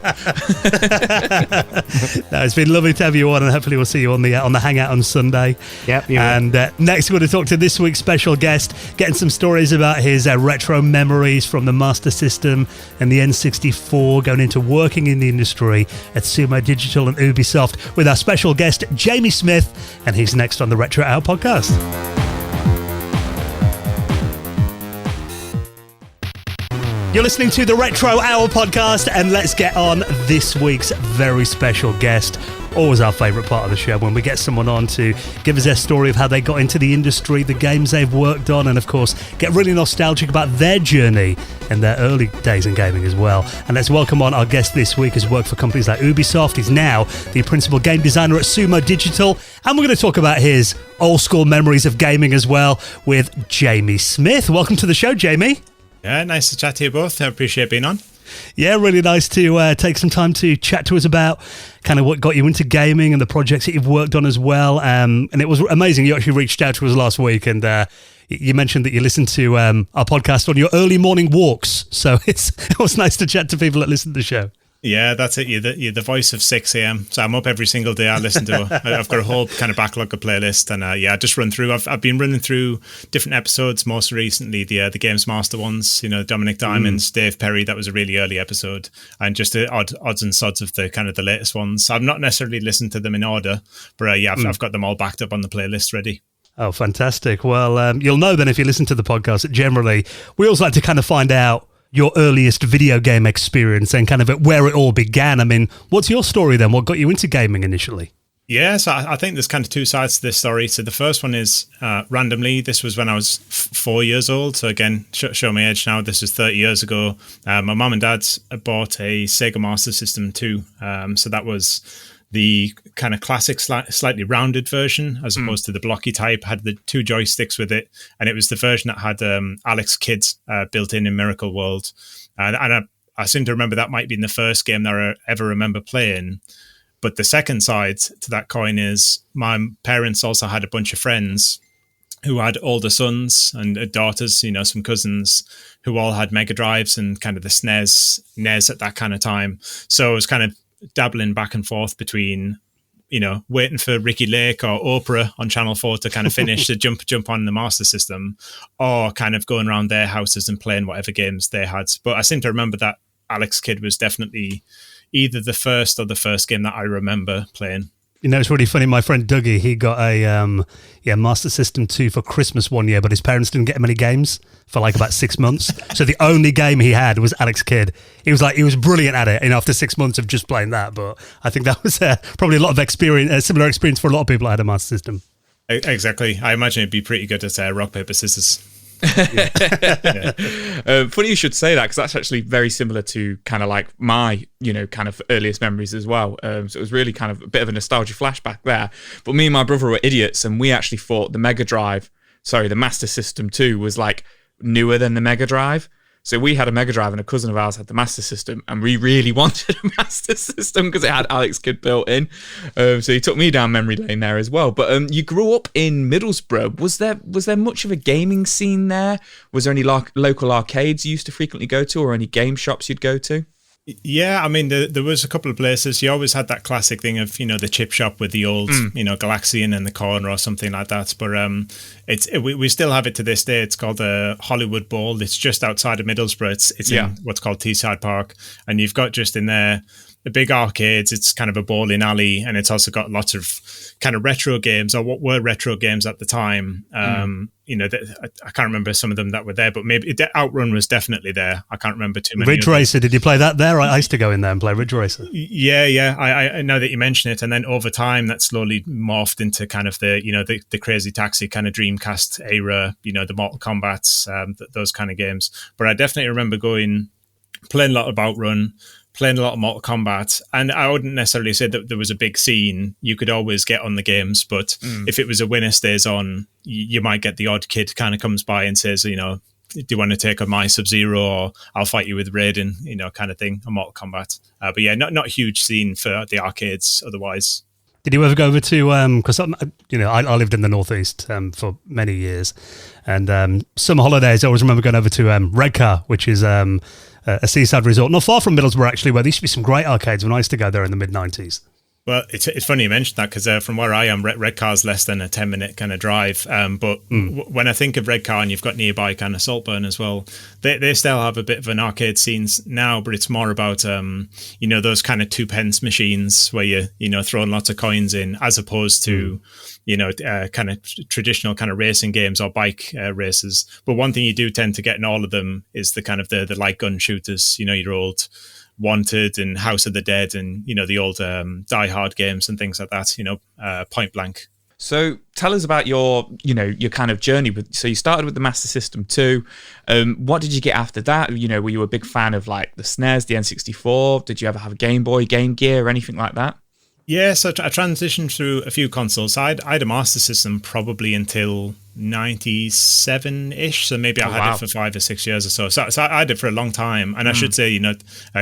No, it's been lovely to have you on, and hopefully we'll see you on the Hangout on Sunday. Yep. And next we're going to talk to this week's special guest, getting some stories about his retro memories from the Master System and the N64, going into working in the industry at Sumo Digital and Ubisoft with our special guest, Jamie Smith, and he's next on the Retro Hour podcast. You're listening to the Retro Hour podcast, and let's get on this week's very special guest. Always our favourite part of the show, when we get someone on to give us their story of how they got into the industry, the games they've worked on, and of course get really nostalgic about their journey and their early days in gaming as well. And let's welcome on our guest this week, who's worked for companies like Ubisoft. He's now the principal game designer at Sumo Digital, and we're going to talk about his old school memories of gaming as well with Jamie Smith. Welcome to the show, Jamie. Yeah, nice to chat to you both. I appreciate being on. Yeah, really nice to take some time to chat to us about kind of what got you into gaming and the projects that you've worked on as well. And it was amazing. You actually reached out to us last week, and you mentioned that you listened to our podcast on your early morning walks. So it was nice to chat to people that listen to the show. Yeah, that's it. You're the voice of 6 a.m. So I'm up every single day. I listen to I've got a whole kind of backlog of playlist, and I just run through. I've been running through different episodes. Most recently, the Games Master ones. Dominic Diamonds, Dave Perry. That was a really early episode, and just the odds and sods of the kind of the latest ones. I've not necessarily listened to them in order, but I've got them all backed up on the playlist ready. Oh, fantastic. Well, you'll know then if you listen to the podcast that generally we always like to kind of find out your earliest video game experience and kind of where it all began. I mean, what's your story then? What got you into gaming initially? Yeah, so I think there's kind of two sides to this story. So the first one is randomly, this was when I was 4 years old. So again, show my age now. This is 30 years ago. My mum and dad bought a Sega Master System 2. So that was the kind of classic, slightly rounded version, as opposed to the blocky type. Had the 2 joysticks with it, and it was the version that had Alex Kidd built in Miracle World. And I seem to remember that might be the first game that I ever remember playing. But the second side to that coin is my parents also had a bunch of friends who had older sons and daughters, some cousins who all had Mega Drives and kind of the SNES, NES at that kind of time. So it was kind of dabbling back and forth between, waiting for Ricky Lake or Oprah on Channel 4 to kind of finish to jump on the Master System, or kind of going around their houses and playing whatever games they had. But I seem to remember that Alex Kidd was definitely either the first or the first game that I remember playing. It's really funny. My friend Dougie, he got a Master System 2 for Christmas one year, but his parents didn't get him any games for like about 6 months. So the only game he had was Alex Kidd. He was brilliant at it, after 6 months of just playing that. But I think that was probably a lot of experience, a similar experience for a lot of people that had a Master System. Exactly. I imagine it'd be pretty good at rock, paper, scissors. Funny you should say that, because that's actually very similar to kind of like my kind of earliest memories as well. So it was really kind of a bit of a nostalgia flashback there. But me and my brother were idiots, and we actually thought the Master System 2 was like newer than the Mega Drive. So we had a Mega Drive, and a cousin of ours had the Master System, and we really wanted a Master System because it had Alex Kidd built in. So he took me down memory lane there as well. But you grew up in Middlesbrough. Was there much of a gaming scene there? Was there any local arcades you used to frequently go to, or any game shops you'd go to? Yeah, I mean, there was a couple of places. You always had that classic thing of, the chip shop with the old, Galaxian in the corner or something like that. But we still have it to this day. It's called the Hollywood Bowl. It's just outside of Middlesbrough. It's in what's called Teesside Park. And you've got just in there a big arcades. It's kind of a bowling alley, and it's also got lots of kind of retro games, or what were retro games at the time. You know, I can't remember some of them that were there, but maybe Outrun was definitely there. I can't remember too many. Ridge Racer, did you play that there? I used to go in there and play Ridge Racer. Yeah. I know that you mention it, and then over time that slowly morphed into kind of the Crazy Taxi kind of Dreamcast era. You know, the Mortal Kombats, those kind of games. But I definitely remember playing a lot of Outrun, playing a lot of Mortal Kombat, and I wouldn't necessarily say that there was a big scene. You could always get on the games, but if it was a winner stays on, you might get the odd kid kind of comes by and says, you know, do you want to take on my Sub-Zero, or I'll fight you with Raiden, you know, kind of thing, a Mortal Kombat. But yeah, not a huge scene for the arcades otherwise. Did you ever go over to, because I lived in the Northeast for many years, and summer holidays I always remember going over to Redcar, which is a seaside resort not far from Middlesbrough, actually, where there used to be some great arcades when I used to go there in the mid-90s. Well, it's funny you mentioned that, because from where I am, Redcar's less than a 10-minute kind of drive. But when I think of Redcar, and you've got nearby kind of Saltburn as well, they still have a bit of an arcade scene now, but it's more about, those kind of 2p machines where you're throwing lots of coins in, as opposed to, kind of traditional kind of racing games or bike races. But one thing you do tend to get in all of them is the kind of the light gun shooters, your old Wanted and House of the Dead, and the old Die Hard games and things like that, Point Blank. So tell us about your kind of journey. So you started with the Master System 2. What did you get after that? Were you a big fan of like the SNES, the N64? Did you ever have a Game Boy, Game Gear, or anything like that? Yeah, so I transitioned through a few consoles. I had a Master System probably until 97-ish, so maybe I had it for 5 or 6 years or so. So I had it for a long time, and I should say,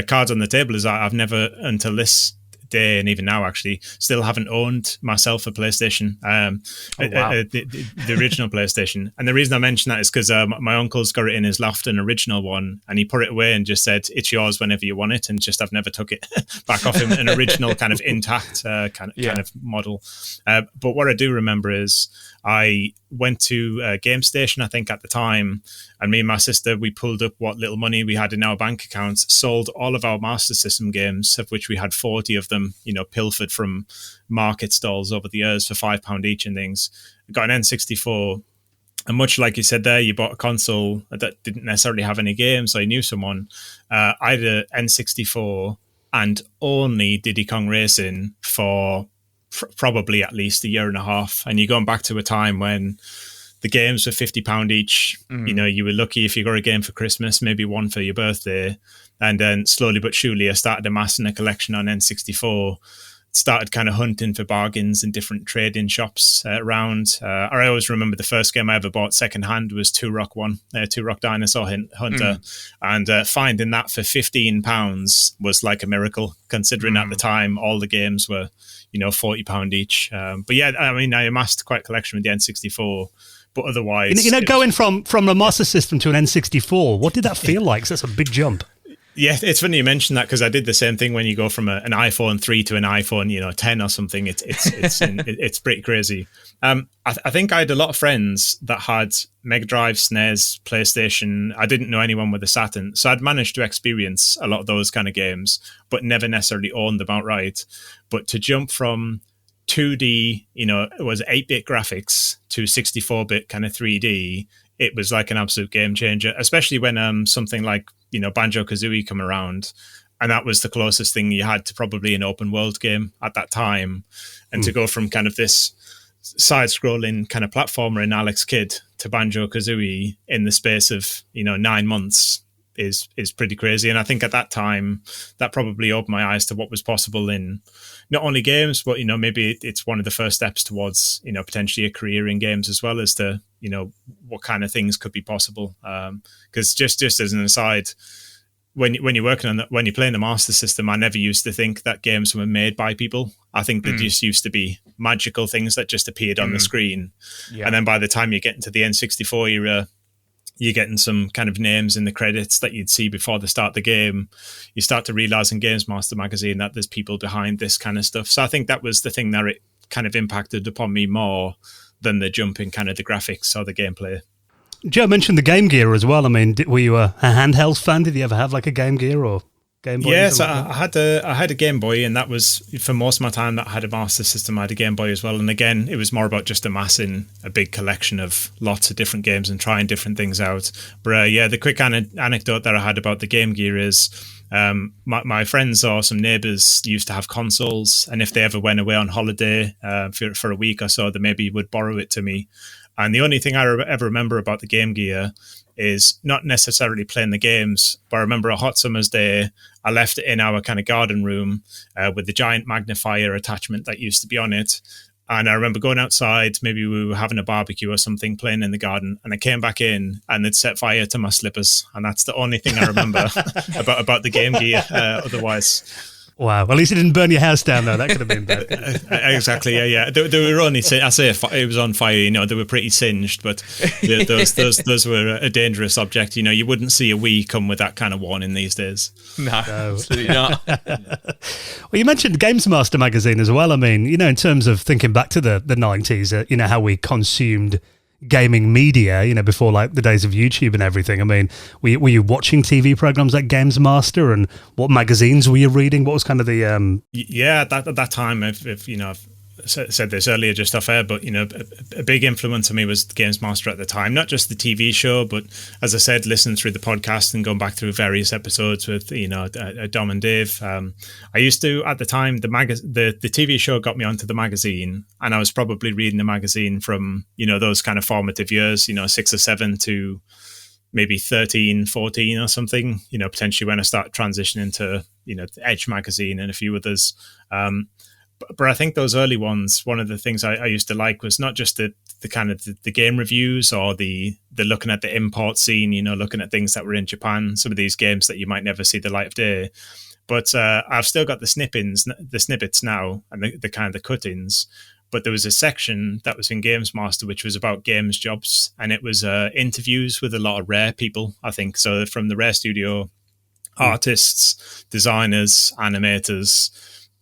cards on the table is I've never, until this day, and even now actually, still haven't owned myself a PlayStation, the original PlayStation. And the reason I mention that is because my uncle's got it in his loft, an original one, and he put it away and just said, it's yours whenever you want it, and just I've never took it back off him, an original kind of intact kind of model. But what I do remember is I went to Game Station, I think, at the time, and me and my sister, we pulled up what little money we had in our bank accounts, sold all of our Master System games, of which we had 40 of them, pilfered from market stalls over the years for £5 each and things. I got an N64, and much like you said there, you bought a console that didn't necessarily have any games, so you knew someone. I had an N64 and only Diddy Kong Racing for probably at least a year and a half, and you're going back to a time when the games were £50 each. You were lucky if you got a game for Christmas, maybe one for your birthday, and then slowly but surely I started amassing a collection on N64, started kind of hunting for bargains in different trading shops around. I always remember the first game I ever bought secondhand was Two Rock Dinosaur Hunter, and finding that for £15 was like a miracle, considering at the time all the games were £40 each. But yeah, I mean, I amassed quite a collection with the N64, but otherwise, going from a Master System to an N64, what did that feel like? 'Cause that's a big jump. Yeah, it's funny you mention that, because I did the same thing when you go from an iPhone 3 to an iPhone 10 or something. It's pretty crazy. I think I had a lot of friends that had Mega Drive, SNES, PlayStation. I didn't know anyone with a Saturn, so I'd managed to experience a lot of those kind of games, but never necessarily owned them outright. But to jump from 2D, it was 8-bit graphics, to 64-bit kind of 3D, it was like an absolute game changer, especially when something like Banjo-Kazooie come around, and that was the closest thing you had to probably an open world game at that time. And to go from kind of this side-scrolling kind of platformer in Alex Kidd to Banjo-Kazooie in the space of 9 months is pretty crazy. And I think at that time that probably opened my eyes to what was possible in not only games, but maybe it's one of the first steps towards potentially a career in games, as well as to what kind of things could be possible. Because just as an aside, when you're working on when you're playing the Master System, I never used to think that games were made by people. I think they just used to be magical things that just appeared on the screen. And then by the time you get into the N64 era, you're getting some kind of names in the credits that you'd see before the start of the game. You start to realize in Games Master magazine that there's people behind this kind of stuff. So I think that was the thing that it kind of impacted upon me more than the jump in kind of the graphics or the gameplay. Joe mentioned the Game Gear as well. I mean, were you a handheld fan? Did you ever have like a Game Gear or? Game Boy? Yes, I had a Game Boy, and that was for most of my time that I had a Master System. I had a Game Boy as well, and again, it was more about just amassing a big collection of lots of different games and trying different things out. But the quick anecdote that I had about the Game Gear is my friends or some neighbours used to have consoles, and if they ever went away on holiday for a week or so, they maybe would borrow it to me. And the only thing I ever remember about the Game Gear is not necessarily playing the games, but I remember a hot summer's day, I left it in our kind of garden room with the giant magnifier attachment that used to be on it. And I remember going outside, maybe we were having a barbecue or something, playing in the garden, and I came back in and it set fire to my slippers. And that's the only thing I remember about the Game Gear otherwise. Wow. Well, at least it didn't burn your house down, though. That could have been bad. Exactly. Yeah. They were only. I say it was on fire. You know, they were pretty singed, but those were a dangerous object. You know, you wouldn't see a Wii come with that kind of warning these days. No, absolutely not. Well, you mentioned Games Master magazine as well. I mean, you know, in terms of thinking back to the 90s, you know, how we consumed gaming media, you know, before like the days of YouTube and everything. I mean, were you watching TV programs like Games Master, and what magazines were you reading? What was kind of the at that time, if you know, I've said this earlier just off air, but you know, a big influence on me was Games Master at the time. Not just the TV show, but as I said, listening through the podcast and going back through various episodes with, you know, Dom and Dave. I used to, at the time, the TV show got me onto the magazine, and I was probably reading the magazine from, you know, those kind of formative years, you know, 6 or 7 to maybe 13, 14 or something, you know, potentially when I start transitioning to, you know, Edge magazine and a few others. But I think those early ones, one of the things I used to like was not just the kind of the game reviews or the looking at the import scene, you know, looking at things that were in Japan, some of these games that you might never see the light of day. But I've still got the snippets now, and the kind of the cut-ins. But there was a section that was in Games Master which was about games jobs, and it was interviews with a lot of Rare people, I think. So from the Rare studio, artists, designers, animators,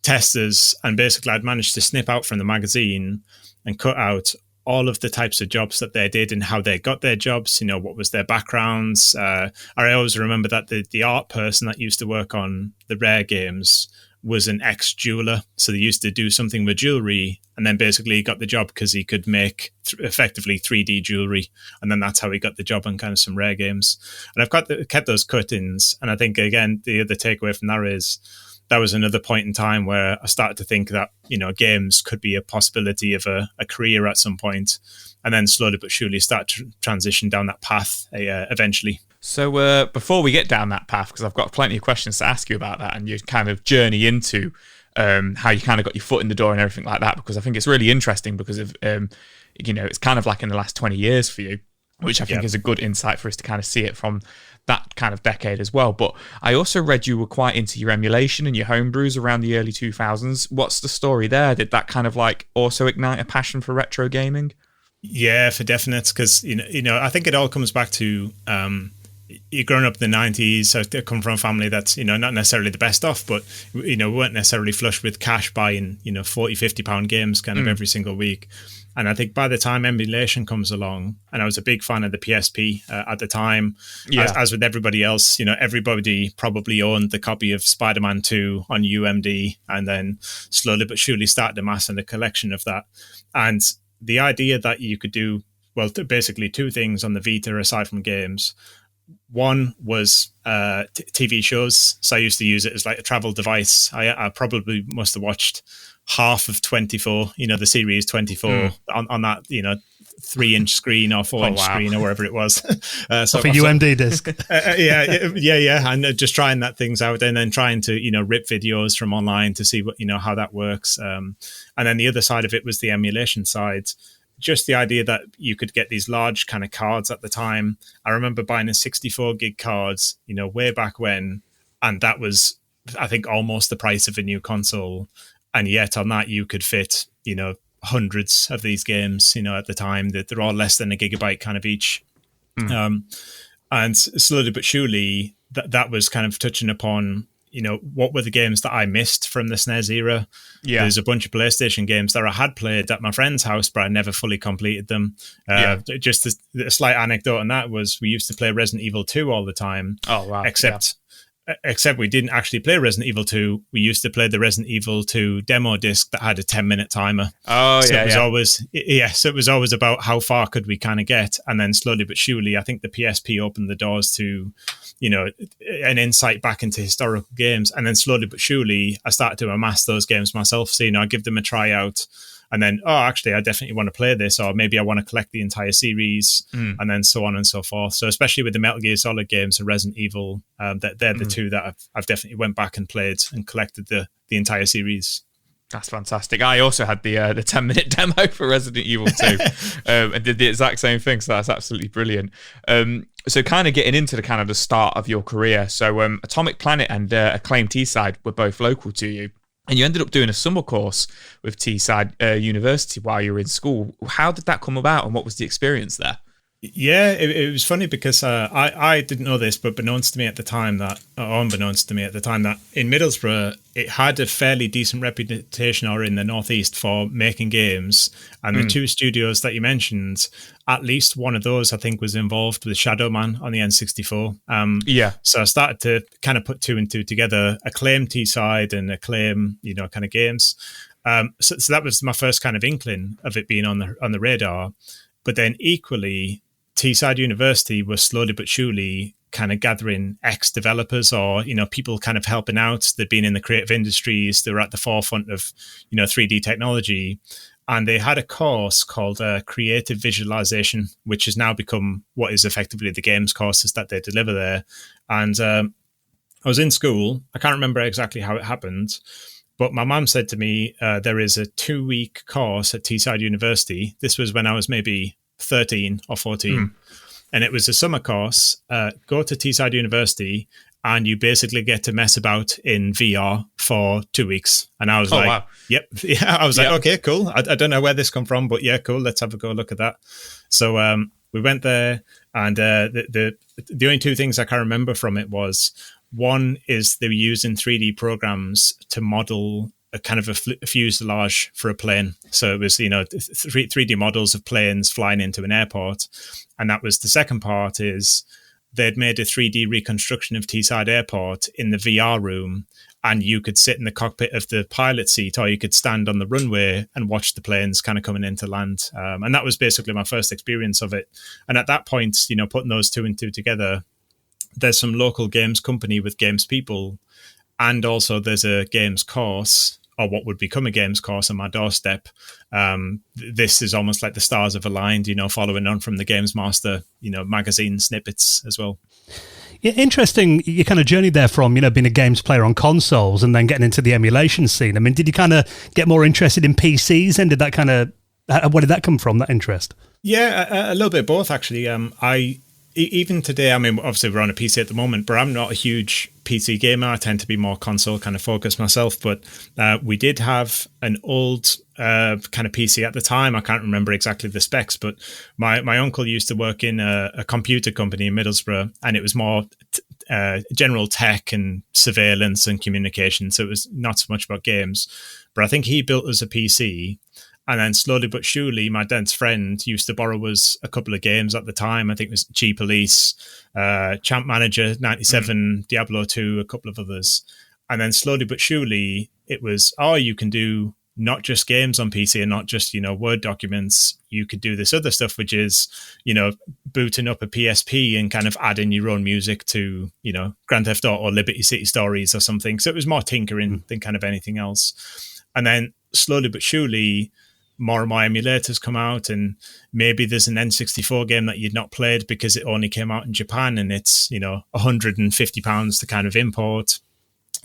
testers, and basically I'd managed to snip out from the magazine and cut out all of the types of jobs that they did and how they got their jobs, you know, what was their backgrounds. I always remember that the art person that used to work on the Rare games was an ex-jeweler. So they used to do something with jewelry, and then basically got the job because he could make effectively 3D jewelry. And then that's how he got the job on kind of some Rare games. And I've kept those cut-ins. And I think, again, the other takeaway from that is that was another point in time where I started to think that, you know, games could be a possibility of a career at some point, and then slowly but surely start to transition down that path eventually. So before we get down that path, because I've got plenty of questions to ask you about that and your kind of journey into how you kind of got your foot in the door and everything like that, because I think it's really interesting because of, you know, it's kind of like in the last 20 years for you, which I think is a good insight for us to kind of see it from that kind of decade as well. But I also read you were quite into your emulation and your homebrews around the early 2000s. What's the story there? Did that kind of like also ignite a passion for retro gaming? Yeah, for definite, because you know, I think it all comes back to you're growing up in the 90s. I come from a family that's, you know, not necessarily the best off, but, you know, we weren't necessarily flush with cash buying, you know, 40, 50 pound games kind of every single week. And I think by the time emulation comes along, and I was a big fan of the PSP at the time, as with everybody else, you know, everybody probably owned the copy of Spider-Man 2 on UMD, and then slowly but surely started amassing a collection of that. And the idea that you could do, well, basically two things on the Vita aside from games. One was TV shows. So I used to use it as like a travel device. I probably must have watched half of 24, you know, the series 24 on that, you know, 3-inch screen or 4-inch screen or wherever it was. So for UMD disc. Yeah. And just trying that things out, and then trying to, you know, rip videos from online to see what, you know, how that works. And then the other side of it was the emulation side. Just the idea that you could get these large kind of cards at the time. I remember buying a 64 gig cards, you know, way back when, and that was, I think, almost the price of a new console. And yet on that you could fit, you know, hundreds of these games, you know, at the time that they're all less than a gigabyte kind of each. And slowly but surely that was kind of touching upon, you know, what were the games that I missed from the SNES era? Yeah. There's a bunch of PlayStation games that I had played at my friend's house, but I never fully completed them. Just a slight anecdote on that was we used to play Resident Evil 2 all the time. Oh, wow. Except except we didn't actually play Resident Evil 2. We used to play the Resident Evil 2 demo disc that had a 10-minute timer. Oh, so yeah. It was always, so it was always about how far could we kind of get. And then slowly but surely, I think the PSP opened the doors to, an insight back into historical games. And then slowly but surely, I started to amass those games myself. So, I give them a try out. And then, actually, I definitely want to play this, or maybe I want to collect the entire series, and then so on and so forth. So especially with the Metal Gear Solid games and Resident Evil, they're the two that I've definitely went back and played and collected the entire series. That's fantastic. I also had the 10-minute demo for Resident Evil 2 and did the exact same thing. So that's absolutely brilliant. So kind of getting into the start of your career. So Atomic Planet and Acclaim Teesside were both local to you. And you ended up doing a summer course with Teesside University while you were in school. How did that come about, and what was the experience there? Yeah, it was funny because I didn't know this, but unbeknownst to me at the time that in Middlesbrough, it had a fairly decent reputation, or in the Northeast, for making games. And the two studios that you mentioned, at least one of those, I think, was involved with Shadow Man on the N64. So I started to kind of put two and two together, Acclaim Teesside and Acclaim, kind of games. So that was my first kind of inkling of it being on the radar. But then equally, Teesside University was slowly but surely kind of gathering ex-developers, or, people kind of helping out. They'd been in the creative industries. They were at the forefront of, 3D technology. And they had a course called Creative Visualization, which has now become what is effectively the games courses that they deliver there. And I was in school. I can't remember exactly how it happened, but my mum said to me, there is a 2-week course at Teesside University. This was when I was maybe 13 or 14. And it was a summer course. Go to Teesside University and you basically get to mess about in VR for 2 weeks. And I was wow. Yep. Yeah, I was like, okay, cool. I don't know where this come from, but yeah, cool. Let's have a go look at that. So we went there, and the only two things I can remember from it was, one is they were using 3D programs to model a kind of a fuselage for a plane. So it was, 3D models of planes flying into an airport. And that was the second part, is they'd made a 3D reconstruction of Teesside Airport in the VR room, and you could sit in the cockpit of the pilot seat, or you could stand on the runway and watch the planes kind of coming into land. And that was basically my first experience of it. And at that point, putting those two and two together, there's some local games company with games people, and also there's a games course, or what would become a games course, on my doorstep. This is almost like the stars have aligned, following on from the Games Master, magazine snippets as well. Yeah, interesting. You kind of journeyed there from, being a games player on consoles and then getting into the emulation scene. I mean, did you kind of get more interested in PCs, and where did that come from, that interest? Yeah, a little bit of both, actually. Even today, I mean, obviously we're on a PC at the moment, but I'm not a huge PC gamer. I tend to be more console kind of focused myself. But we did have an old kind of PC at the time. I can't remember exactly the specs, but my uncle used to work in a computer company in Middlesbrough, and it was more general tech and surveillance and communication. So it was not so much about games. But I think he built us a PC. And then slowly but surely, my dad's friend used to borrow us a couple of games at the time. I think it was G Police, Champ Manager 97, Diablo 2, a couple of others. And then slowly but surely, it was, you can do not just games on PC and not just, Word documents. You could do this other stuff, which is, booting up a PSP and kind of adding your own music to, Grand Theft Auto or Liberty City Stories or something. So it was more tinkering than kind of anything else. And then slowly but surely, more and more emulators come out, and maybe there's an N64 game that you'd not played because it only came out in Japan, and it's, £150 to kind of import.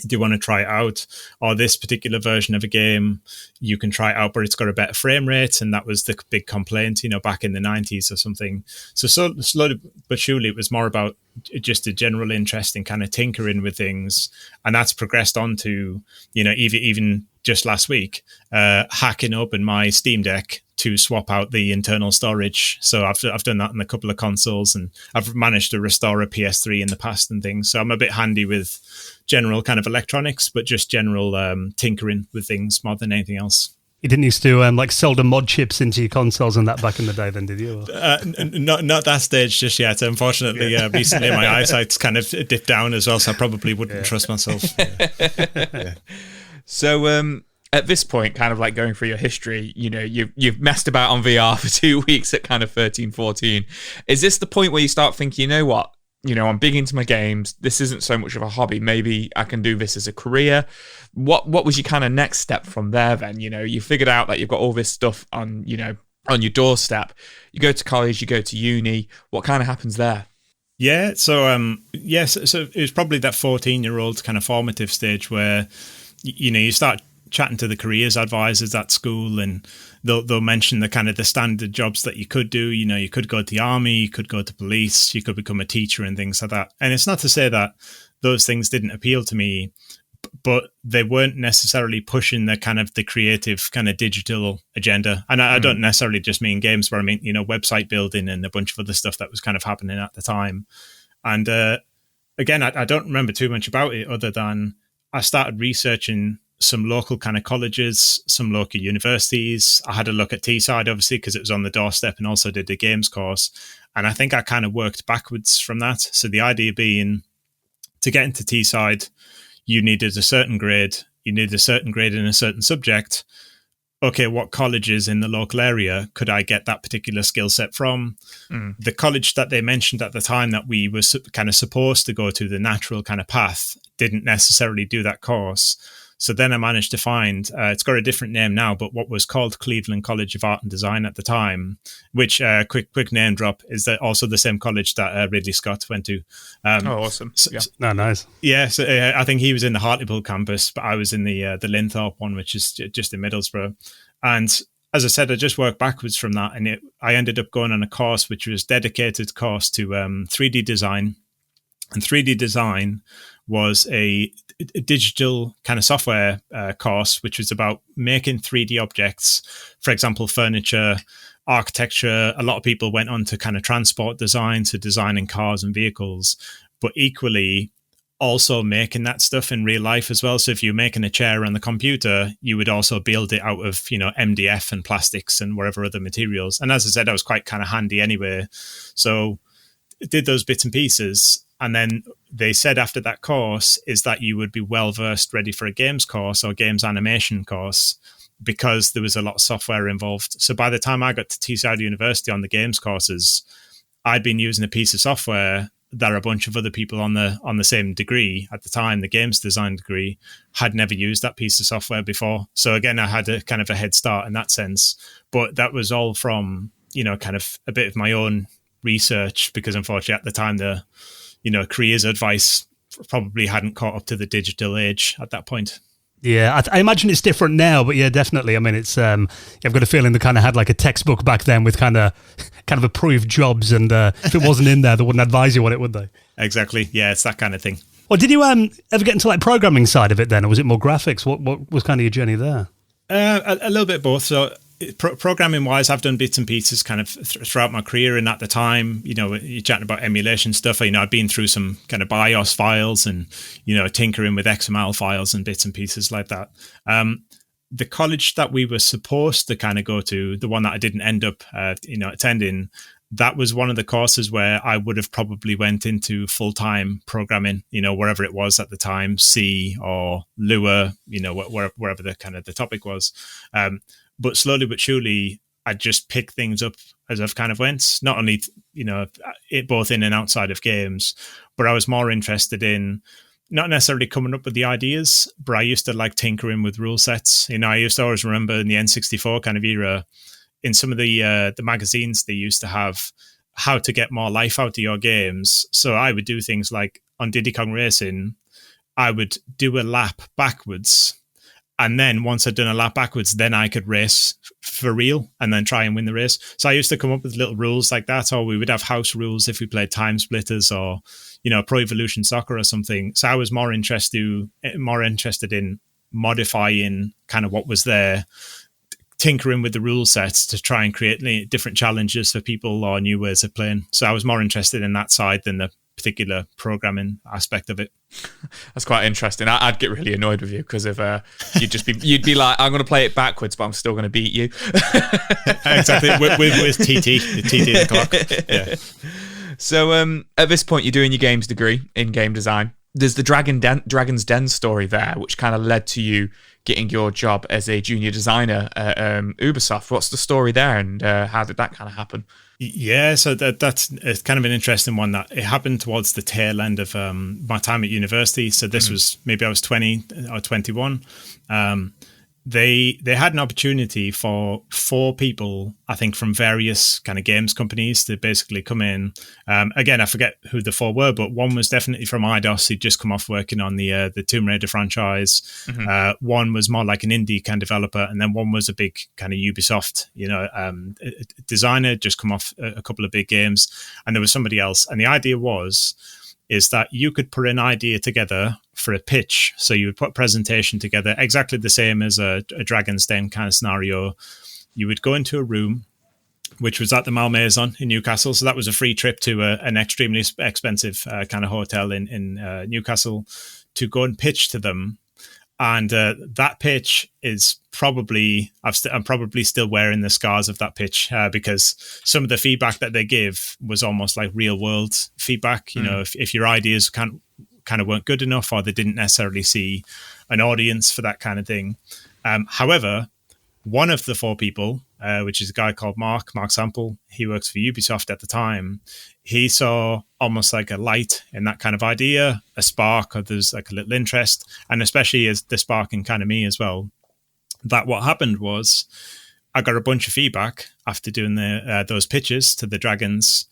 Do you want to try it out? Or this particular version of a game, you can try it out, but it's got a better frame rate. And that was the big complaint, back in the 90s or something. So slowly but surely, it was more about just a general interest in kind of tinkering with things. And that's progressed on to, even just last week, hacking open my Steam Deck to swap out the internal storage. So I've done that in a couple of consoles, and I've managed to restore a PS3 in the past and things. So I'm a bit handy with general kind of electronics, but just general tinkering with things more than anything else. You didn't used to like solder mod chips into your consoles and that back in the day, then, did you? Not that stage just yet. Unfortunately, recently my eyesight's kind of dipped down as well, so I probably wouldn't trust myself. Yeah. So at this point, kind of like going through your history, you know, you've messed about on VR for 2 weeks at kind of 13, 14. Is this the point where you start thinking, you know what? You know, I'm big into my games. This isn't so much of a hobby. Maybe I can do this as a career. What was your kind of next step from there then? You know, you figured out that you've got all this stuff on, you know, on your doorstep. You go to college, you go to uni. What kind of happens there? Yeah, so so it was probably that 14-year-old kind of formative stage where, you know, you start chatting to the careers advisors at school, and they'll mention the kind of the standard jobs that you could do. You know, you could go to the army, you could go to police, you could become a teacher and things like that. And it's not to say that those things didn't appeal to me, but they weren't necessarily pushing the kind of the creative kind of digital agenda. And I don't necessarily just mean games, but I mean, you know, website building and a bunch of other stuff that was kind of happening at the time. And again, I don't remember too much about it other than I started researching some local kind of colleges, some local universities. I had a look at Teesside, obviously, because it was on the doorstep, and also did a games course. And I think I kind of worked backwards from that. So the idea being, to get into Teesside, you needed a certain grade. You needed a certain grade in a certain subject. Okay, what colleges in the local area could I get that particular skill set from? The college that they mentioned at the time that we were kind of supposed to go to, the natural kind of path, didn't necessarily do that course. So then I managed to find, it's got a different name now, but what was called Cleveland College of Art and Design at the time, which, quick name drop, is that also the same college that Ridley Scott went to. Awesome. Nice. Yeah, so I think he was in the Hartlepool campus, but I was in the Linthorpe one, which is just in Middlesbrough. And as I said, I just worked backwards from that, and I ended up going on a course which was dedicated course to 3D design. And 3D design was a digital kind of software course, which was about making 3D objects, for example, furniture, architecture. A lot of people went on to kind of transport design, to designing cars and vehicles, but equally also making that stuff in real life as well. So if you're making a chair on the computer, you would also build it out of, you know, MDF and plastics and whatever other materials. And as I said, I was quite kind of handy anyway. So did those bits and pieces. And then they said after that course is that you would be well versed, ready for a games course or games animation course, because there was a lot of software involved. So by the time I got to Teesside University on the games courses, I'd been using a piece of software that a bunch of other people on the same degree at the time, the games design degree, had never used that piece of software before. So again, I had a kind of a head start in that sense. But that was all from, you know, kind of a bit of my own research, because unfortunately at the time the, you know, careers advice probably hadn't caught up to the digital age at that point. Yeah, I imagine it's different now, but yeah, definitely. I mean, it's I've got a feeling they kind of had like a textbook back then with kind of approved jobs, and if it wasn't in there, they wouldn't advise you on it, would they? Exactly. Yeah, it's that kind of thing. Well, did you ever get into like programming side of it then, or was it more graphics? What was kind of your journey there? A little bit both. So programming wise, I've done bits and pieces kind of throughout my career. And at the time, you know, you're chatting about emulation stuff. You know, I've been through some kind of BIOS files and, you know, tinkering with XML files and bits and pieces like that. The college that we were supposed to kind of go to, the one that I didn't end up, attending, that was one of the courses where I would have probably went into full-time programming, you know, wherever it was at the time, C or Lua, you know, wherever the kind of the topic was. But slowly but surely, I just pick things up as I've kind of went, not only, you know, it both in and outside of games, but I was more interested in not necessarily coming up with the ideas, but I used to like tinkering with rule sets. You know, I used to always remember in the N64 kind of era, in some of the magazines, they used to have how to get more life out of your games. So I would do things like on Diddy Kong Racing, I would do a lap backwards. And then once I'd done a lap backwards, then I could race for real and then try and win the race. So I used to come up with little rules like that, or we would have house rules if we played Time Splitters or, you know, Pro Evolution Soccer or something. So I was more interested in modifying kind of what was there, tinkering with the rule sets to try and create different challenges for people or new ways of playing. So I was more interested in that side than the particular programming aspect of it. That's quite interesting. I'd get really annoyed with you because of you'd be like, I'm going to play it backwards, but I'm still going to beat you. Exactly, with TT the clock. Yeah. So at this point, you're doing your games degree in game design. There's the Dragon's Den story there, which kind of led to you getting your job as a junior designer at Ubisoft. What's the story there, and how did that kind of happen? Yeah, so that's it's kind of an interesting one. That it happened towards the tail end of my time at university. So this was maybe I was 20 or 21. They had an opportunity for 4 people, I think, from various kind of games companies to basically come in. Again, I forget who the 4 were, but one was definitely from IDOS. He'd just come off working on the Tomb Raider franchise. One was more like an indie kind of developer, and then one was a big kind of Ubisoft, designer, just come off a couple of big games. And there was somebody else, and the idea is that you could put an idea together for a pitch. So you would put a presentation together exactly the same as a Dragon's Den kind of scenario. You would go into a room, which was at the Malmaison in Newcastle. So that was a free trip to an extremely expensive kind of hotel in Newcastle to go and pitch to them. And that pitch is probably, I'm probably still wearing the scars of that pitch because some of the feedback that they give was almost like real world feedback. You know, if your ideas kind of weren't good enough, or they didn't necessarily see an audience for that kind of thing. However, one of the 4 people, which is a guy called Mark Sample, he works for Ubisoft at the time. He saw almost like a light in that kind of idea, a spark, or there's like a little interest, and especially as the spark in kind of me as well. That what happened was I got a bunch of feedback after doing those pitches to the Dragons,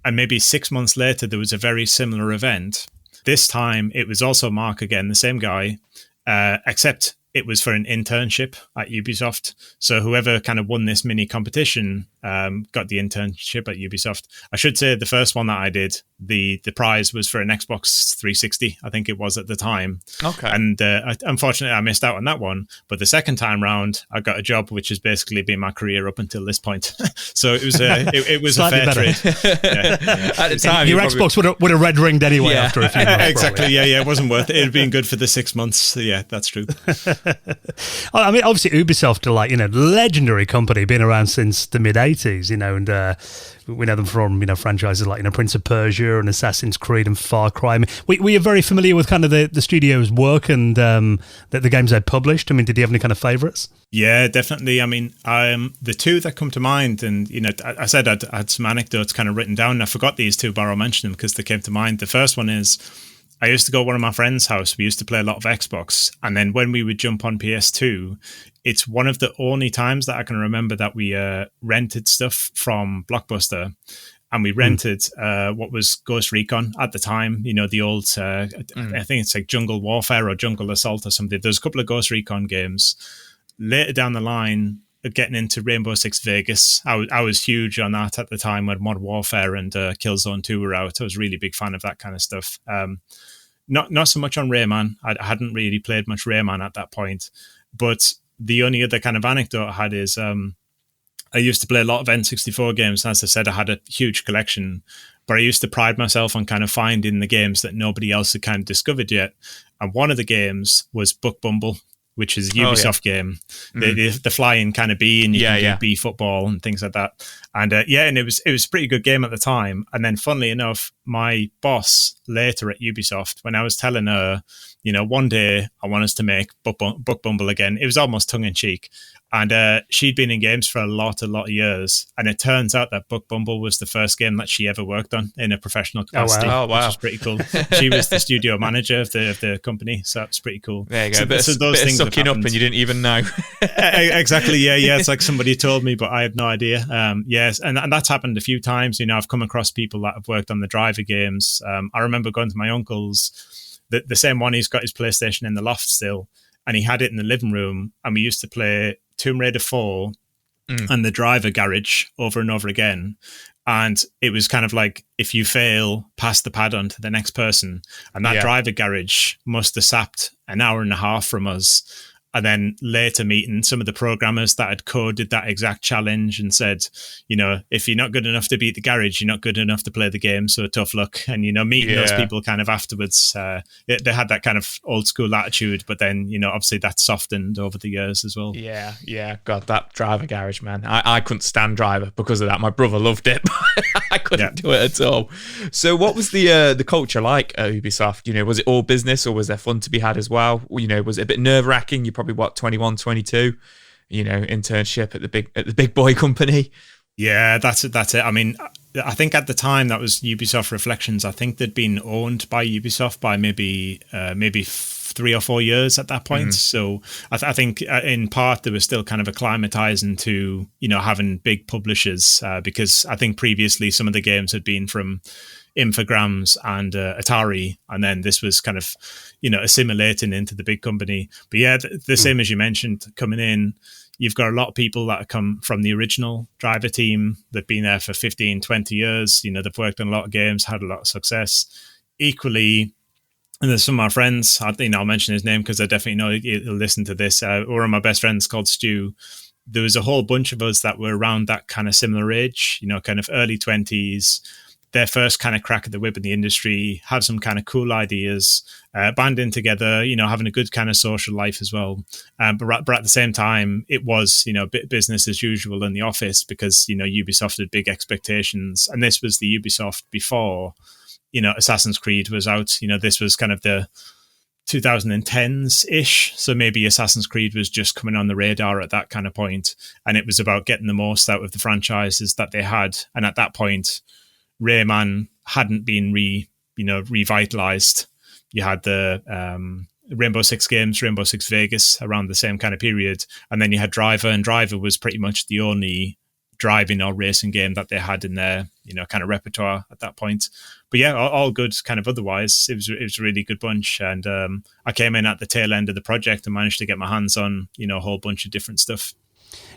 and maybe 6 months later there was a very similar event. This time it was also Mark again, the same guy, except it was for an internship at Ubisoft. So whoever kind of won this mini competition got the internship at Ubisoft. I should say the first one that I did, the prize was for an Xbox 360, I think it was at the time. Okay. And unfortunately, I missed out on that one. But the second time round, I got a job, which has basically been my career up until this point. So it was it was a fair trade. Yeah. At the time, your Xbox would have red ringed anyway after a few months. Exactly. Probably. Yeah. It wasn't worth it. It had been good for the 6 months. So yeah, that's true. I mean, obviously, Ubisoft are like, legendary company, been around since the mid 80s, and we know them from, franchises like, Prince of Persia and Assassin's Creed and Far Cry. I mean, were you very familiar with kind of the studio's work and the games they published? I mean, did you have any kind of favourites? Yeah, definitely. I mean, the 2 that come to mind, and, I said I had some anecdotes kind of written down, and I forgot these 2, but I'll mention them because they came to mind. The first one is, I used to go to one of my friends' house. We used to play a lot of Xbox. And then when we would jump on PS2, it's one of the only times that I can remember that we rented stuff from Blockbuster. And we rented what was Ghost Recon at the time, the old, I think it's like Jungle Warfare or Jungle Assault or something. There's a couple of Ghost Recon games. Later down the line, getting into Rainbow Six Vegas. I was huge on that at the time when Modern Warfare and Killzone 2 were out. I was really big fan of that kind of stuff. Not so much on Rayman. I hadn't really played much Rayman at that point. But the only other kind of anecdote I had is I used to play a lot of N64 games. As I said, I had a huge collection. But I used to pride myself on kind of finding the games that nobody else had kind of discovered yet. And one of the games was Buck Bumble, which is a Ubisoft game. The flying kind of bee, and you can do bee football and things like that. And and it was a pretty good game at the time. And then funnily enough, my boss later at Ubisoft, when I was telling her, one day I want us to make Buck Bumble again, it was almost tongue in cheek. And she'd been in games for a lot of years. And it turns out that Buck Bumble was the first game that she ever worked on in a professional capacity, wow. which was pretty cool. She was the studio manager of the company, so that's pretty cool. There you go. So those things sucking up and you didn't even know. Exactly, yeah. It's like somebody told me, but I had no idea. Yes, and that's happened a few times. I've come across people that have worked on the Driver games. I remember going to my uncle's, the same one, he's got his PlayStation in the loft still, and he had it in the living room, and we used to play Tomb Raider 4 and the Driver Garage over and over again. And it was kind of like, if you fail, pass the pad on to the next person. And that Driver Garage must have sapped an hour and a half from us. And then later meeting some of the programmers that had coded that exact challenge and said, if you're not good enough to beat the garage, you're not good enough to play the game. So tough luck. And, meeting those people kind of afterwards, they had that kind of old school attitude. But then, obviously that softened over the years as well. Yeah. God, that Driver garage, man. I couldn't stand Driver because of that. My brother loved it, but I couldn't do it at all. So what was the culture like at Ubisoft? Was it all business or was there fun to be had as well? Was it a bit nerve wracking? You probably 21, 22, internship at the big boy company. Yeah, that's it. I mean, I think at the time that was Ubisoft Reflections. I think they'd been owned by Ubisoft by maybe 3 or 4 years at that point. So I think in part they were still kind of acclimatizing to having big publishers because I think previously some of the games had been from Infogrames and Atari, and then this was kind of assimilating into the big company. But yeah, the same as you mentioned, coming in, you've got a lot of people that have come from the original Driver team. They've been there for 15, 20 years. They've worked on a lot of games, had a lot of success. Equally, and there's some of my friends, I'll mention his name because I definitely know he'll listen to this. One of my best friends called Stu. There was a whole bunch of us that were around that kind of similar age, kind of early 20s, their first kind of crack at the whip in the industry, have some kind of cool ideas, banding together, having a good kind of social life as well. But at the same time, it was, business as usual in the office because, Ubisoft had big expectations. And this was the Ubisoft before, Assassin's Creed was out. This was kind of the 2010s-ish. So maybe Assassin's Creed was just coming on the radar at that kind of point. And it was about getting the most out of the franchises that they had. And at that point, Rayman hadn't been revitalized. You had the Rainbow Six games, Rainbow Six Vegas around the same kind of period. And then you had Driver, and Driver was pretty much the only driving or racing game that they had in their, kind of repertoire at that point. But yeah, all good kind of otherwise. It was a really good bunch. And I came in at the tail end of the project and managed to get my hands on, a whole bunch of different stuff.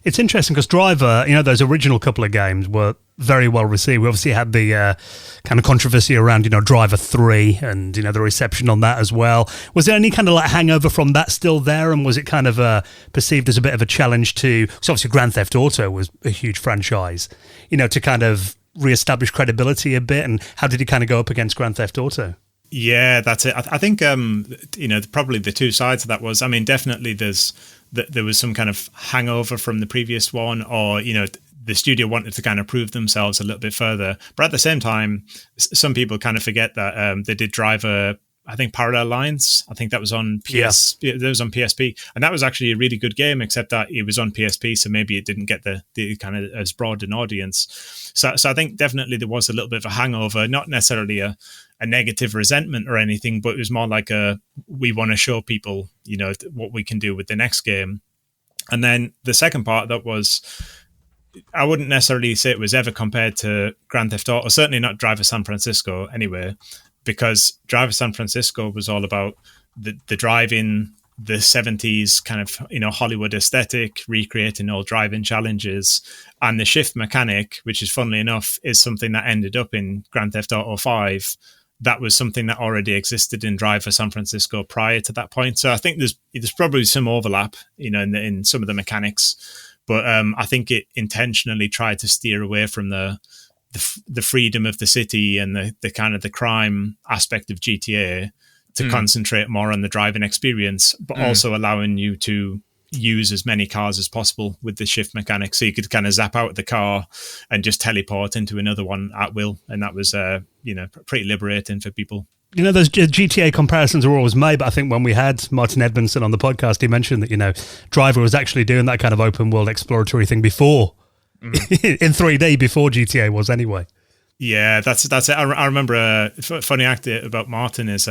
It's interesting because Driver, those original couple of games were very well received. We obviously had the kind of controversy around, Driver 3 and, the reception on that as well. Was there any kind of hangover from that still there? And was it kind of perceived as a bit of a challenge to, because obviously Grand Theft Auto was a huge franchise, to kind of reestablish credibility a bit? And how did he kind of go up against Grand Theft Auto? Yeah, that's it. I think, probably the two sides of that was, definitely there was some kind of hangover from the previous one, or, the studio wanted to kind of prove themselves a little bit further. But at the same time, some people kind of forget that they did Driver, I think Parallel Lines. I think that was on that was on PSP. And that was actually a really good game, except that it was on PSP, so maybe it didn't get the kind of as broad an audience. So I think definitely there was a little bit of a hangover, not necessarily a negative resentment or anything, but it was more like we want to show people, what we can do with the next game. And then the second part that was, I wouldn't necessarily say it was ever compared to Grand Theft Auto, or certainly not Driver San Francisco anyway, because Driver San Francisco was all about the driving, the 70s kind of, Hollywood aesthetic, recreating old driving challenges. And the shift mechanic, which is funnily enough, is something that ended up in Grand Theft Auto 5. That was something that already existed in Driver San Francisco prior to that point. So I think there's probably some overlap, in some of the mechanics. But I think it intentionally tried to steer away from the freedom of the city and the kind of the crime aspect of GTA to concentrate more on the driving experience, but also allowing you to use as many cars as possible with the shift mechanic. So you could kind of zap out of the car and just teleport into another one at will. And that was, pretty liberating for people. Those GTA comparisons are always made, but I think when we had Martin Edmonson on the podcast, he mentioned that, Driver was actually doing that kind of open world exploratory thing before, in 3D, before GTA was anyway. Yeah, that's it. I remember a funny anecdote about Martin is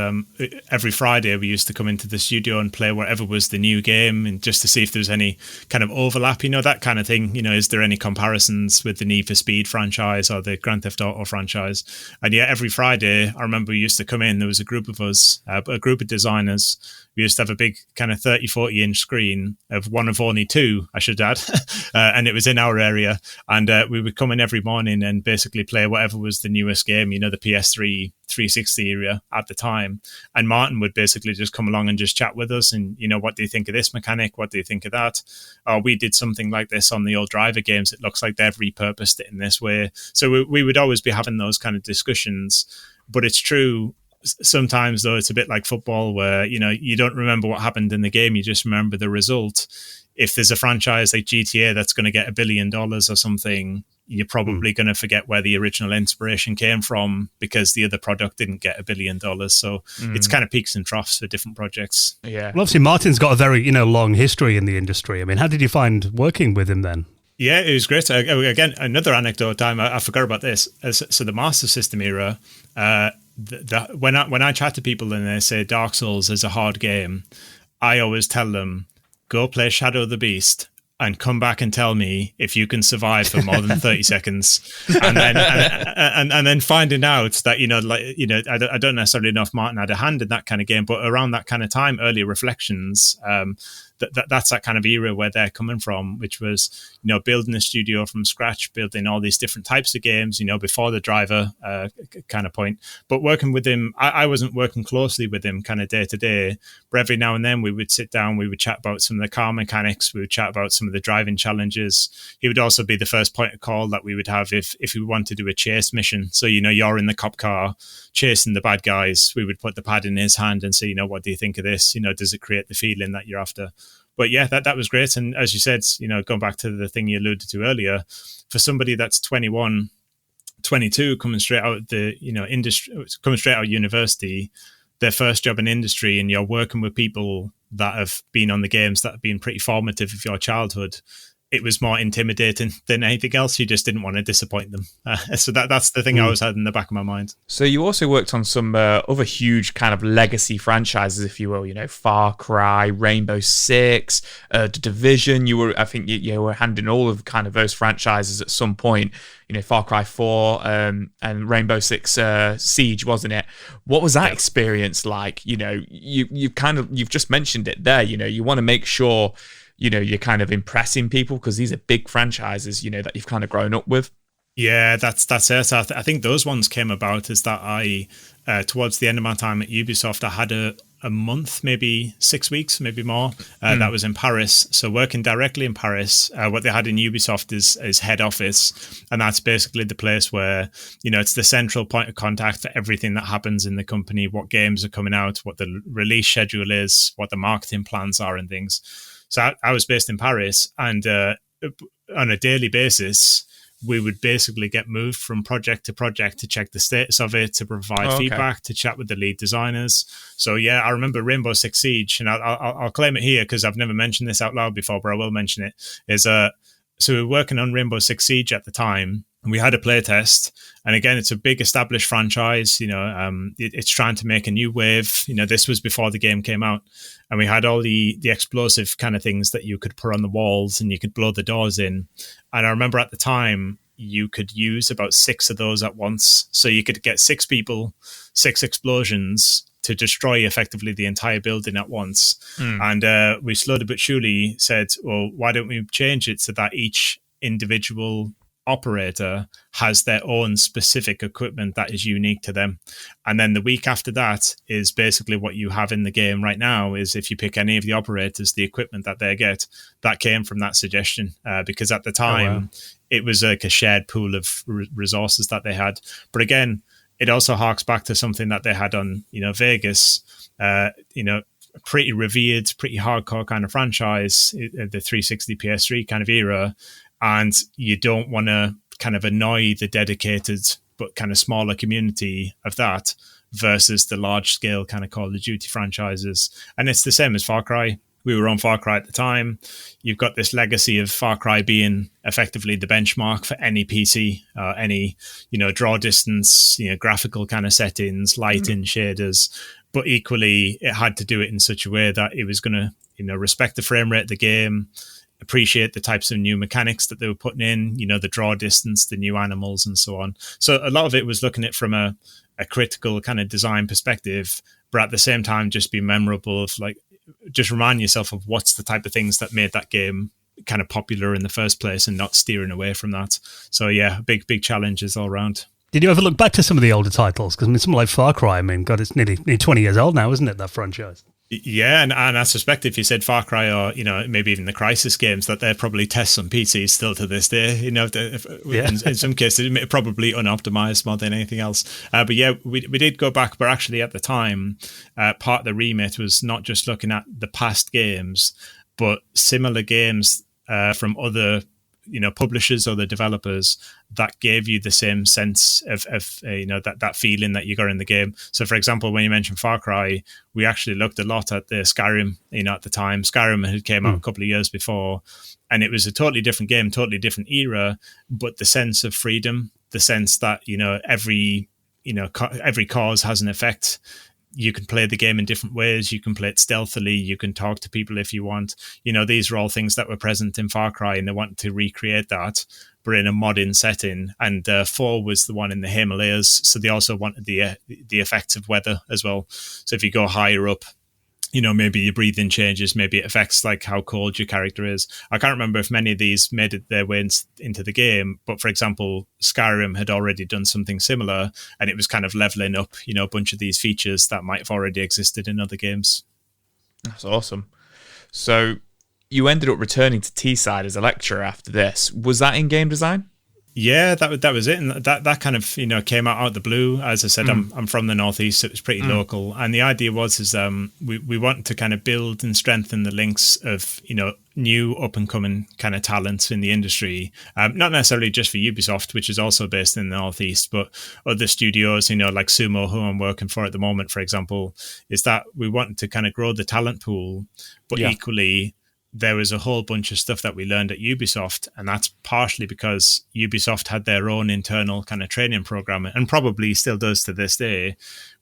every Friday we used to come into the studio and play whatever was the new game, and just to see if there was any kind of overlap, that kind of thing. Is there any comparisons with the Need for Speed franchise or the Grand Theft Auto franchise? And yeah, every Friday I remember we used to come in, there was a group of us, a group of designers. We used to have a big kind of 30, 40 inch screen of one of only two, I should add. And it was in our area. And we would come in every morning and basically play whatever was the newest game, the PS3 360 era at the time. And Martin would basically just come along and just chat with us and, what do you think of this mechanic? What do you think of that? Oh, we did something like this on the old Driver games. It looks like they've repurposed it in this way. So we would always be having those kind of discussions. But it's true, sometimes though, it's a bit like football where, you don't remember what happened in the game. You just remember the result. If there's a franchise like GTA that's going to get $1 billion or something, you're probably going to forget where the original inspiration came from because the other product didn't get $1 billion. So it's kind of peaks and troughs for different projects. Yeah. Well, obviously, Martin's got a very, long history in the industry. I mean, how did you find working with him then? Yeah, it was great. Again, another anecdote I forgot about this. So the Master System era, when I chat to people and they say Dark Souls is a hard game, I always tell them, go play Shadow of the Beast and come back and tell me if you can survive for more than 30 seconds. And then and then finding out that, I don't necessarily know if Martin had a hand in that kind of game, but around that kind of time, early reflections, that's that kind of era where they're coming from, which was, building a studio from scratch, building all these different types of games, before the Driver kind of point. But working with him, I wasn't working closely with him kind of day to day, but every now and then we would sit down, we would chat about some of the car mechanics, we would chat about some of the driving challenges. He would also be the first point of call that we would have if we want to do a chase mission. So, you're in the cop car chasing the bad guys, we would put the pad in his hand and say, what do you think of this? Does it create the feeling that you're after? But yeah, that was great. And as you said, going back to the thing you alluded to earlier, for somebody that's 21, 22, coming straight out of the, industry, coming straight out of university, their first job in industry, and you're working with people that have been on the games that have been pretty formative of your childhood, it was more intimidating than anything else. You just didn't want to disappoint them. So that's the thing I always had in the back of my mind. So you also worked on some other huge kind of legacy franchises, if you will, Far Cry, Rainbow Six, The Division. I think you were handling all of kind of those franchises at some point, Far Cry 4 and Rainbow Six Siege, wasn't it? What was that experience like? You've just mentioned it there, you want to make sure you're kind of impressing people because these are big franchises, that you've kind of grown up with. Yeah, that's it. I think those ones came about is that I, towards the end of my time at Ubisoft, I had a month, maybe 6 weeks, maybe more. That was in Paris. So working directly in Paris, what they had in Ubisoft is head office. And that's basically the place where, it's the central point of contact for everything that happens in the company, what games are coming out, what the release schedule is, what the marketing plans are and things. So I was based in Paris, and on a daily basis, we would basically get moved from project to project to check the status of it, to provide feedback, to chat with the lead designers. So yeah, I remember Rainbow Six Siege, and I'll claim it here because I've never mentioned this out loud before, but I will mention it. So we were working on Rainbow Six Siege at the time, and we had a playtest. And again, it's a big established franchise. It's trying to make a new wave. This was before the game came out, and we had all the explosive kind of things that you could put on the walls and you could blow the doors in. And I remember at the time, you could use about 6 of those at once. So you could get 6 people, 6 explosions to destroy effectively the entire building at once. And we slowly but surely said, well, why don't we change it so that each individual operator has their own specific equipment that is unique to them. And then the week after that is basically what you have in the game right now, is if you pick any of the operators, the equipment that they get, that came from that suggestion. Because at the time, it was like a shared pool of resources that they had. But again, it also harks back to something that they had on, Vegas, pretty revered, pretty hardcore kind of franchise, the 360 PS3 kind of era. And you don't want to kind of annoy the dedicated but kind of smaller community of that versus the large scale kind of Call of Duty franchises. And it's the same as Far Cry. We were on Far Cry at the time. You've got this legacy of Far Cry being effectively the benchmark for any PC, any, draw distance, graphical kind of settings, lighting, shaders. But equally, it had to do it in such a way that it was going to, respect the frame rate of the game, appreciate the types of new mechanics that they were putting in, the draw distance, the new animals and so on. So a lot of it was looking at it from a critical kind of design perspective, but at the same time, just be memorable of just remind yourself of what's the type of things that made that game kind of popular in the first place and not steering away from that. So yeah, big challenges all around. Did you ever look back to some of the older titles? Because I mean, something like Far Cry, I mean, God, it's nearly 20 years old now, isn't it, that franchise? Yeah, and I suspect if you said Far Cry or, maybe even the Crysis games, that they probably test some PCs still to this day. In some cases, probably unoptimized more than anything else. But yeah, we did go back, but actually at the time, part of the remit was not just looking at the past games, but similar games from other publishers or the developers that gave you the same sense of that feeling that you got in the game. So for example, when you mentioned Far Cry, we actually looked a lot at the Skyrim, at the time. Skyrim had came out a couple of years before, and it was a totally different game, totally different era, but the sense of freedom, the sense that, every cause has an effect. You can play the game in different ways. You can play it stealthily. You can talk to people if you want. These are all things that were present in Far Cry, and they wanted to recreate that, but in a modern setting. And 4 was the one in the Himalayas, so they also wanted the effects of weather as well. So if you go higher up, maybe your breathing changes, maybe it affects like how cold your character is. I can't remember if many of these made it their way into the game, but for example, Skyrim had already done something similar, and it was kind of leveling up, a bunch of these features that might have already existed in other games. That's awesome. So you ended up returning to Teesside as a lecturer after this. Was that in game design? Yeah, that was it, and that kind of came out of the blue. As I said, I'm from the northeast, so it was pretty local, and the idea was we want to kind of build and strengthen the links of new up and coming kind of talents in the industry, not necessarily just for Ubisoft, which is also based in the northeast, but other studios, like Sumo, who I'm working for at the moment, for example, is that we want to kind of grow the talent pool, but equally, there was a whole bunch of stuff that we learned at Ubisoft, and that's partially because Ubisoft had their own internal kind of training program, and probably still does to this day,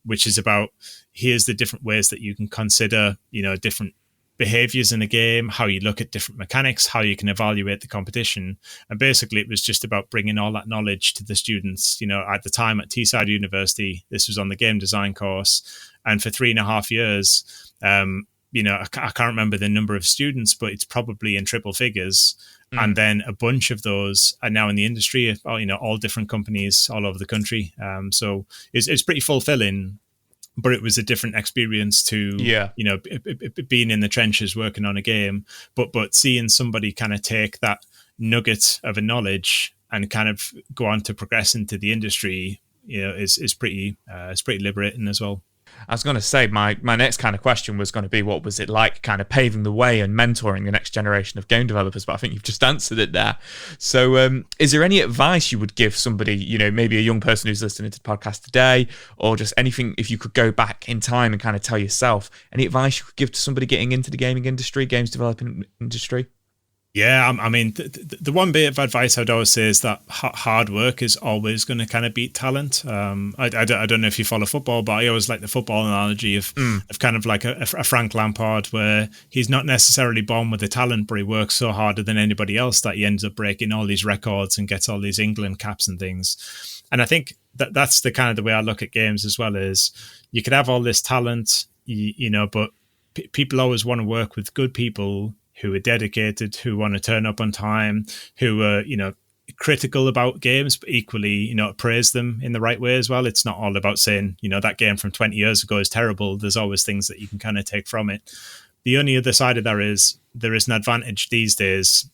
which is about, here's the different ways that you can consider, different behaviors in a game, how you look at different mechanics, how you can evaluate the competition. And basically it was just about bringing all that knowledge to the students. At the time at Teesside University, this was on the game design course, and for 3.5 years, I can't remember the number of students, but it's probably in triple figures. And then a bunch of those are now in the industry, all different companies all over the country. So it's pretty fulfilling, but it was a different experience to, being in the trenches working on a game, but seeing somebody kind of take that nugget of a knowledge and kind of go on to progress into the industry, is pretty liberating as well. I was going to say, my next kind of question was going to be, what was it like kind of paving the way and mentoring the next generation of game developers? But I think you've just answered it there. So is there any advice you would give somebody, maybe a young person who's listening to the podcast today, or just anything, if you could go back in time and kind of tell yourself, any advice you could give to somebody getting into the gaming industry, games developing industry? Yeah, I mean, the one bit of advice I'd always say is that hard work is always going to kind of beat talent. I don't know if you follow football, but I always like the football analogy of kind of like a Frank Lampard, where he's not necessarily born with the talent, but he works so harder than anybody else that he ends up breaking all these records and gets all these England caps and things. And I think that's the kind of the way I look at games as well, is you could have all this talent, but people always want to work with good people who are dedicated, who want to turn up on time, who are, critical about games, but equally, praise them in the right way as well. It's not all about saying, that game from 20 years ago is terrible. There's always things that you can kind of take from it. The only other side of that is there is an advantage these days,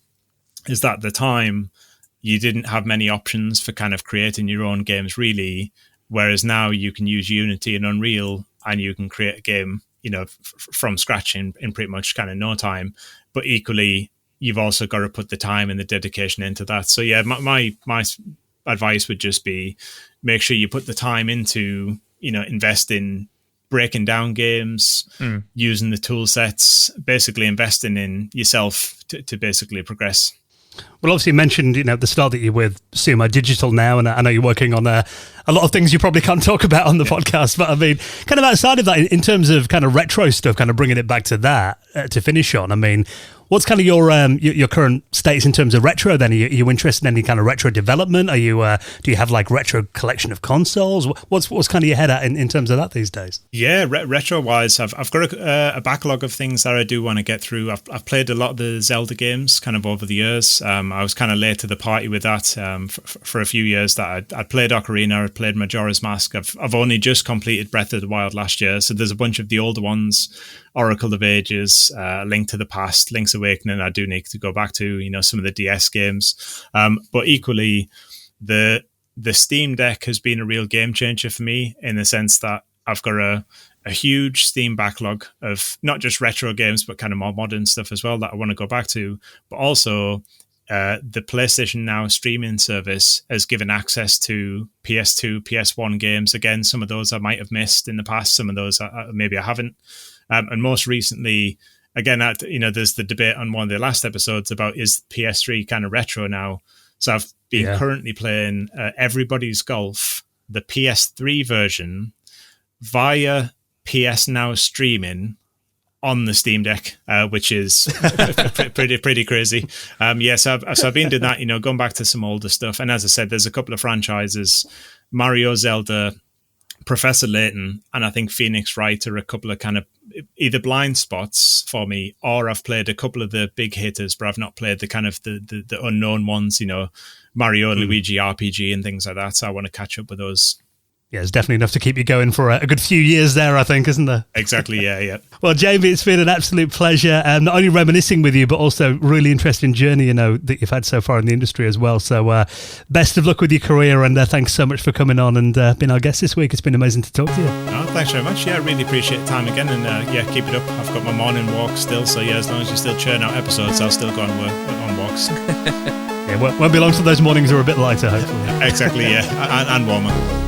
is that at the time you didn't have many options for kind of creating your own games really, whereas now you can use Unity and Unreal and you can create a game, from scratch in pretty much kind of no time. But equally, you've also got to put the time and the dedication into that. So yeah, my advice would just be, make sure you put the time into, invest in breaking down games, using the tool sets, basically investing in yourself to basically progress. Well, obviously you mentioned, at the start that you're with Sumo Digital now, and I know you're working on a lot of things you probably can't talk about on the podcast, but I mean, kind of outside of that, in terms of kind of retro stuff, kind of bringing it back to that, to finish on, I mean, What's kind of your current status in terms of retro? Then are you interested in any kind of retro development? Are you do you have like retro collection of consoles? What's kind of your head at in terms of that these days? Yeah, retro wise, I've got a backlog of things that I do want to get through. I've played a lot of the Zelda games kind of over the years. I was kind of late to the party with that for a few years. That I'd played Ocarina, I'd played Majora's Mask. I've only just completed Breath of the Wild last year, so there's a bunch of the older ones. Oracle of Ages, Link to the Past, Link's Awakening. I do need to go back to, some of the DS games. But equally, the Steam Deck has been a real game changer for me in the sense that I've got a huge Steam backlog of not just retro games, but kind of more modern stuff as well that I want to go back to. But also, the PlayStation Now streaming service has given access to PS2, PS1 games. Again, some of those I might have missed in the past. Some of those maybe I haven't. And most recently, again, there's the debate on one of the last episodes about is PS3 kind of retro now. So I've been currently playing Everybody's Golf, the PS3 version, via PS Now streaming on the Steam Deck, which is pretty crazy. So I've been doing that, going back to some older stuff. And as I said, there's a couple of franchises, Mario, Zelda, Professor Layton, and I think Phoenix Wright are a couple of kind of either blind spots for me, or I've played a couple of the big hitters, but I've not played the kind of the unknown ones, Mario, Luigi RPG and things like that. So I want to catch up with those. Yeah, it's definitely enough to keep you going for a good few years there, I think, isn't there? Exactly, yeah. Well, Jamie, it's been an absolute pleasure, not only reminiscing with you, but also really interesting journey, that you've had so far in the industry as well. So best of luck with your career, and thanks so much for coming on and being our guest this week. It's been amazing to talk to you. Oh, thanks very much. Yeah, I really appreciate the time again, and keep it up. I've got my morning walk still, so as long as you still churn out episodes, I'll still go on walks. Yeah, won't be long till those mornings are a bit lighter, hopefully. Exactly, yeah, and warmer.